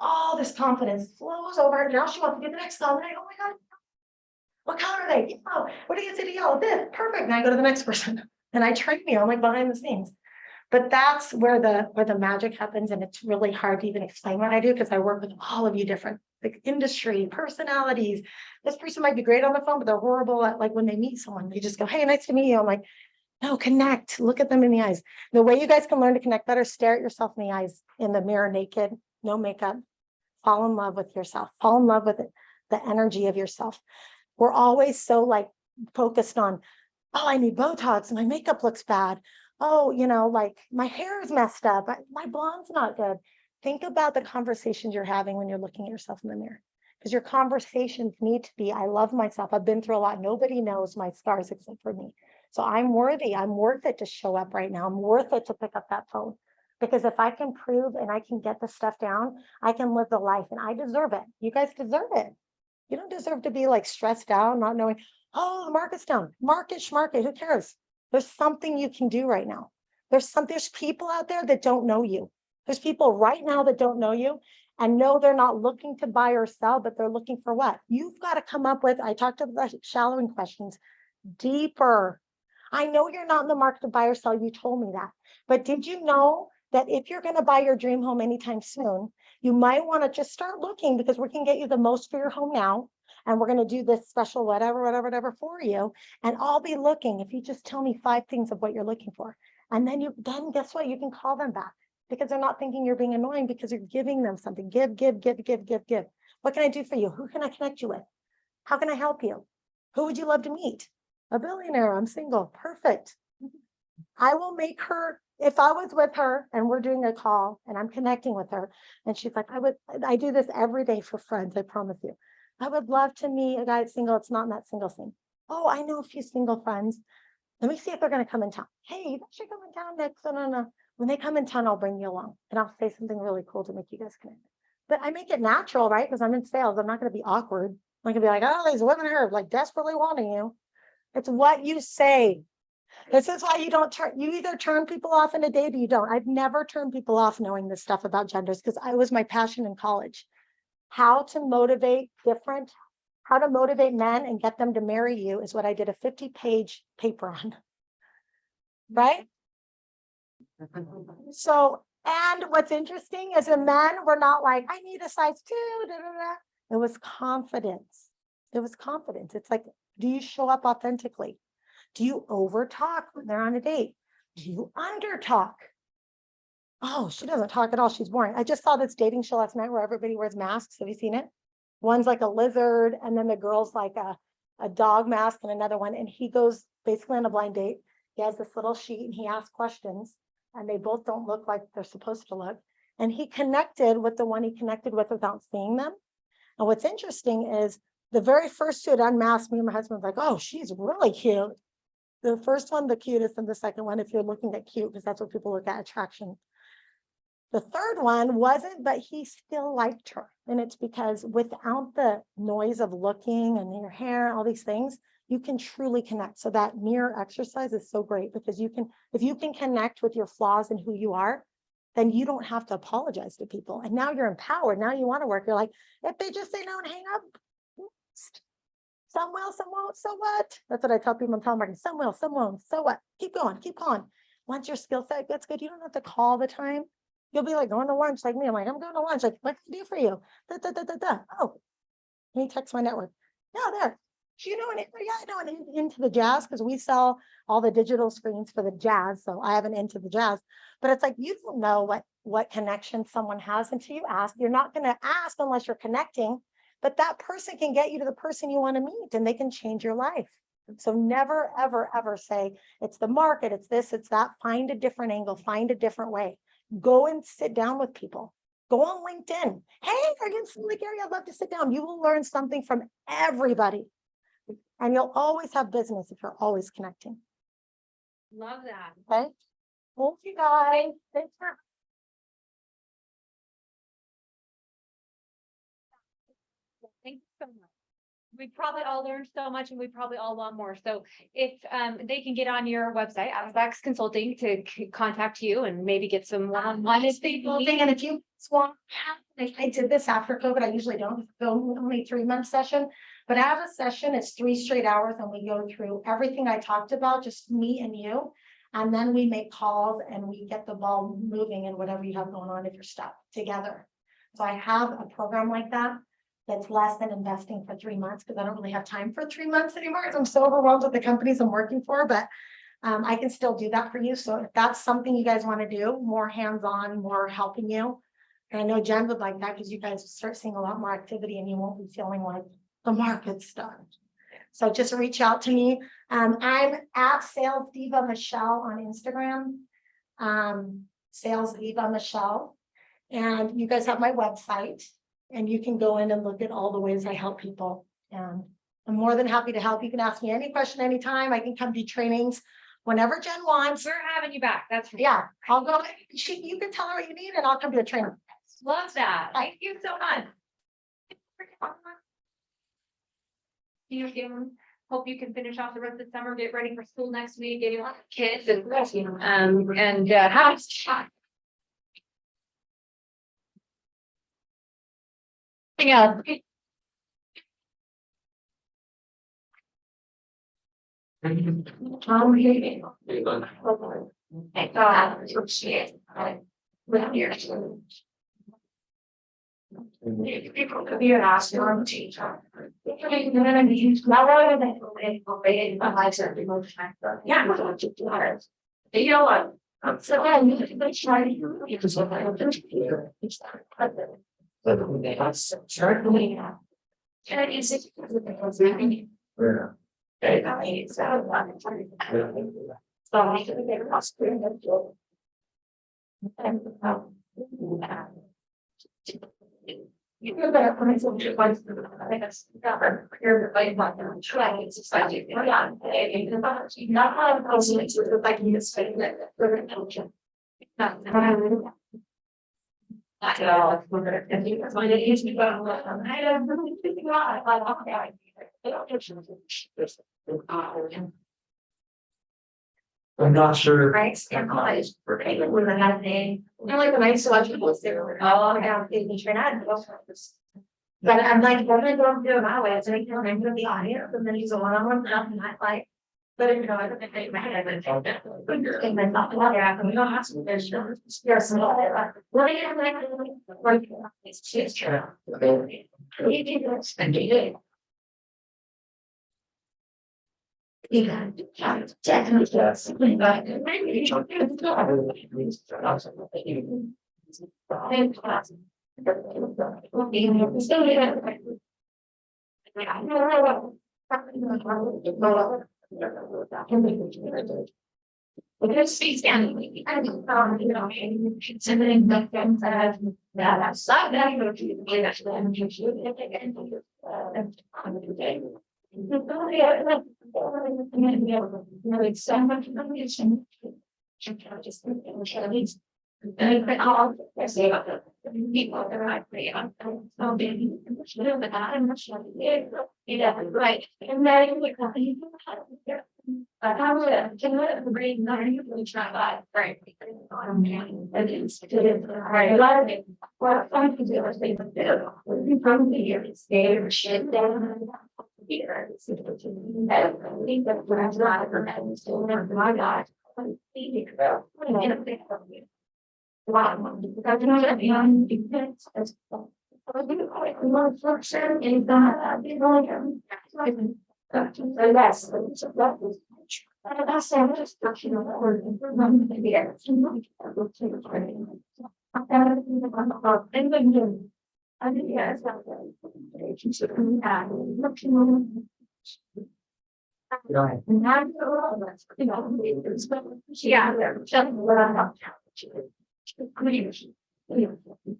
All this confidence flows over. Now she wants to get the next call. And I go, oh my God, what color are they? Oh, what do you say to yellow? This, perfect. And I go to the next person and I train me. I'm like behind the scenes. But that's where the magic happens. And it's really hard to even explain what I do because I work with all of you different like industry, personalities. This person might be great on the phone, but they're horrible at like when they meet someone, they just go, hey, nice to meet you. I'm like, no, connect, look at them in the eyes. The way you guys can learn to connect better, stare at yourself in the eyes in the mirror naked no makeup. Fall in love with yourself. Fall in love with it, the energy of yourself. We're always so like focused on, oh, I need Botox, my makeup looks bad. Oh, like my hair is messed up. My blonde's not good. Think about the conversations you're having when you're looking at yourself in the mirror. Because your conversations need to be, I love myself. I've been through a lot. Nobody knows my scars except for me. So I'm worthy. I'm worth it to show up right now. I'm worth it to pick up that phone. Because if I can prove and I can get the stuff down, I can live the life and I deserve it. You guys deserve it. You don't deserve to be like stressed out, not knowing, oh, the market's down. Market, who cares? There's something you can do right now. There's people out there that don't know you. There's people right now that don't know you and know they're not looking to buy or sell, but they're looking for what? You've got to come up with, I talked about shallowing questions, deeper. I know you're not in the market to buy or sell. You told me that. But did you know that if you're going to buy your dream home anytime soon, you might want to just start looking because we can get you the most for your home now. And we're going to do this special whatever for you. And I'll be looking if you just tell me 5 things of what you're looking for. And then guess what? You can call them back because they're not thinking you're being annoying because you're giving them something. Give. What can I do for you? Who can I connect you with? How can I help you? Who would you love to meet? A billionaire. I'm single. Perfect. I will make her, if I was with her and we're doing a call and I'm connecting with her and she's like, I do this every day for friends. I promise you. I would love to meet a guy that's single. It's not in that single thing. Oh, I know a few single friends. Let me see if they're going to come in town. Hey, they should come in town next. No. When they come in town, I'll bring you along and I'll say something really cool to make you guys connect. But I make it natural, right? Because I'm in sales. I'm not going to be awkward. I'm going to be like, oh, these women are like desperately wanting you. It's what you say. This is why you either turn people off in a date or you don't. I've never turned people off knowing this stuff about genders because I was my passion in college. How to motivate men and get them to marry you is what I did a 50-page paper on. Right? So, and what's interesting is the men were not like, I need a size 2. It was confidence. It's like, do you show up authentically? Do you over talk when they're on a date? Do you under talk? Oh, she doesn't talk at all. She's boring. I just saw this dating show last night where everybody wears masks. Have you seen it? One's like a lizard, and then the girl's like a dog mask, and another one. And he goes basically on a blind date. He has this little sheet and he asks questions, and they both don't look like they're supposed to look. And he connected with the one he connected with without seeing them. And what's interesting is the very first two had unmasked me, and my husband's like, oh, she's really cute. The first one, the cutest, and the second one, if you're looking at cute, because that's what people look at, attraction. The third one wasn't, but he still liked her. And it's because without the noise of looking and your hair, all these things, you can truly connect. So that mirror exercise is so great because if you can connect with your flaws and who you are, then you don't have to apologize to people. And now you're empowered. Now you want to work. You're like, if they just say no and hang up, some will, some won't, so what? That's what I tell people in telemarketing. Some will, some won't, so what? Keep going, keep calling. Once your skill set gets good, you don't have to call the time. You'll be like going to lunch like me. I'm like, I'm going to lunch. Like, what can I do for you? Oh, can you text my network? Yeah, there. Do you know an yeah, I know an into the jazz because we sell all the digital screens for the jazz. So I have an into the jazz, but it's like you don't know what connection someone has until you ask. You're not going to ask unless you're connecting, but that person can get you to the person you want to meet and they can change your life. So never, ever, ever say it's the market, it's this, it's that. Find a different angle, find a different way. Go and sit down with people. Go on LinkedIn. Hey, are you in Salt Lake area? I'd love to sit down. You will learn something from everybody. And you'll always have business if you're always connecting. Love that. Okay. Thank you guys. Thanks for Thank you so much. We probably all learned so much and we probably all want more. So if they can get on your website, Avax Consulting, to contact you and maybe get some one-on-one. and if you want, I did this after COVID. I usually don't go only 3-month session, but I have a session. It's 3 straight hours and we go through everything I talked about, just me and you. And then we make calls and we get the ball moving and whatever you have going on if you're stuck together. So I have a program like that. That's less than investing for 3 months because I don't really have time for 3 months anymore because I'm so overwhelmed with the companies I'm working for, but I can still do that for you. So if that's something you guys want to do, more hands-on, more helping you, And I know Jen would like that because you guys will start seeing a lot more activity and you won't be feeling like the market's done. So just reach out to me. I'm at Sales Diva Michelle on Instagram. Sales Diva Michelle. And you guys have my website and you can go in and look at all the ways I help people. And I'm more than happy to help. You can ask me any question anytime. I can come do trainings whenever Jen wants. We're having you back. That's Yeah, I'll go. You can tell her what you need and I'll come do a training. Love that. Thank you so much. You hope you can finish off the rest of the summer, get ready for school next week, get your kids and have. Yeah. Thank God. People could be an awesome teacher. Yeah. You know what? So I try to. And it's you know that when it's only one I guess you're like trying it's exciting. Not like you just say that not at all. And you find it easy but I don't really think about I'm not sure. right, and college, for people with another name, you know, like when I used to watch people say, oh, I have taken Trinidad. But I'm like, what am I going to do my way? So I'm going to be audience, and then he's a one-on-one, and I'm like, but you know, I don't think my head, and then not water, and we don't have to, there's no, there's some, what do you have, like, it's just true. And you did. Yeah, definitely. Maybe you don't get it. Because she's standing, I mean, you know, considering the things that I've that outside that you know, to the actually I'm just shooting it again. It's so much information. Just but all I say about the people that I pray on. So baby, but I'm not sure. Yeah, right. And then we but how would I bring really try that right? And it's a lot of it. What I'm to do is they would do. We probably hear it stay or shit down here. I think that when I was not for my God. Wow, because you know that beyond defense as well. More function is that so that's that's instruction of order improvement in the air. I think yes,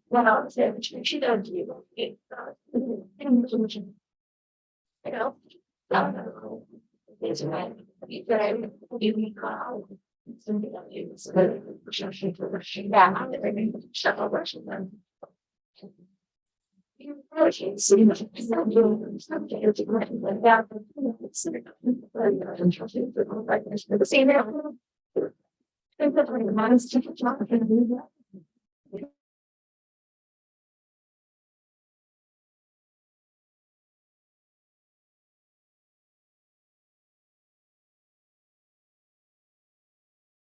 what I would say, which she does you. You know, it's a man, but I really call something of you. You really can't see much. It's not doing something like that. The same.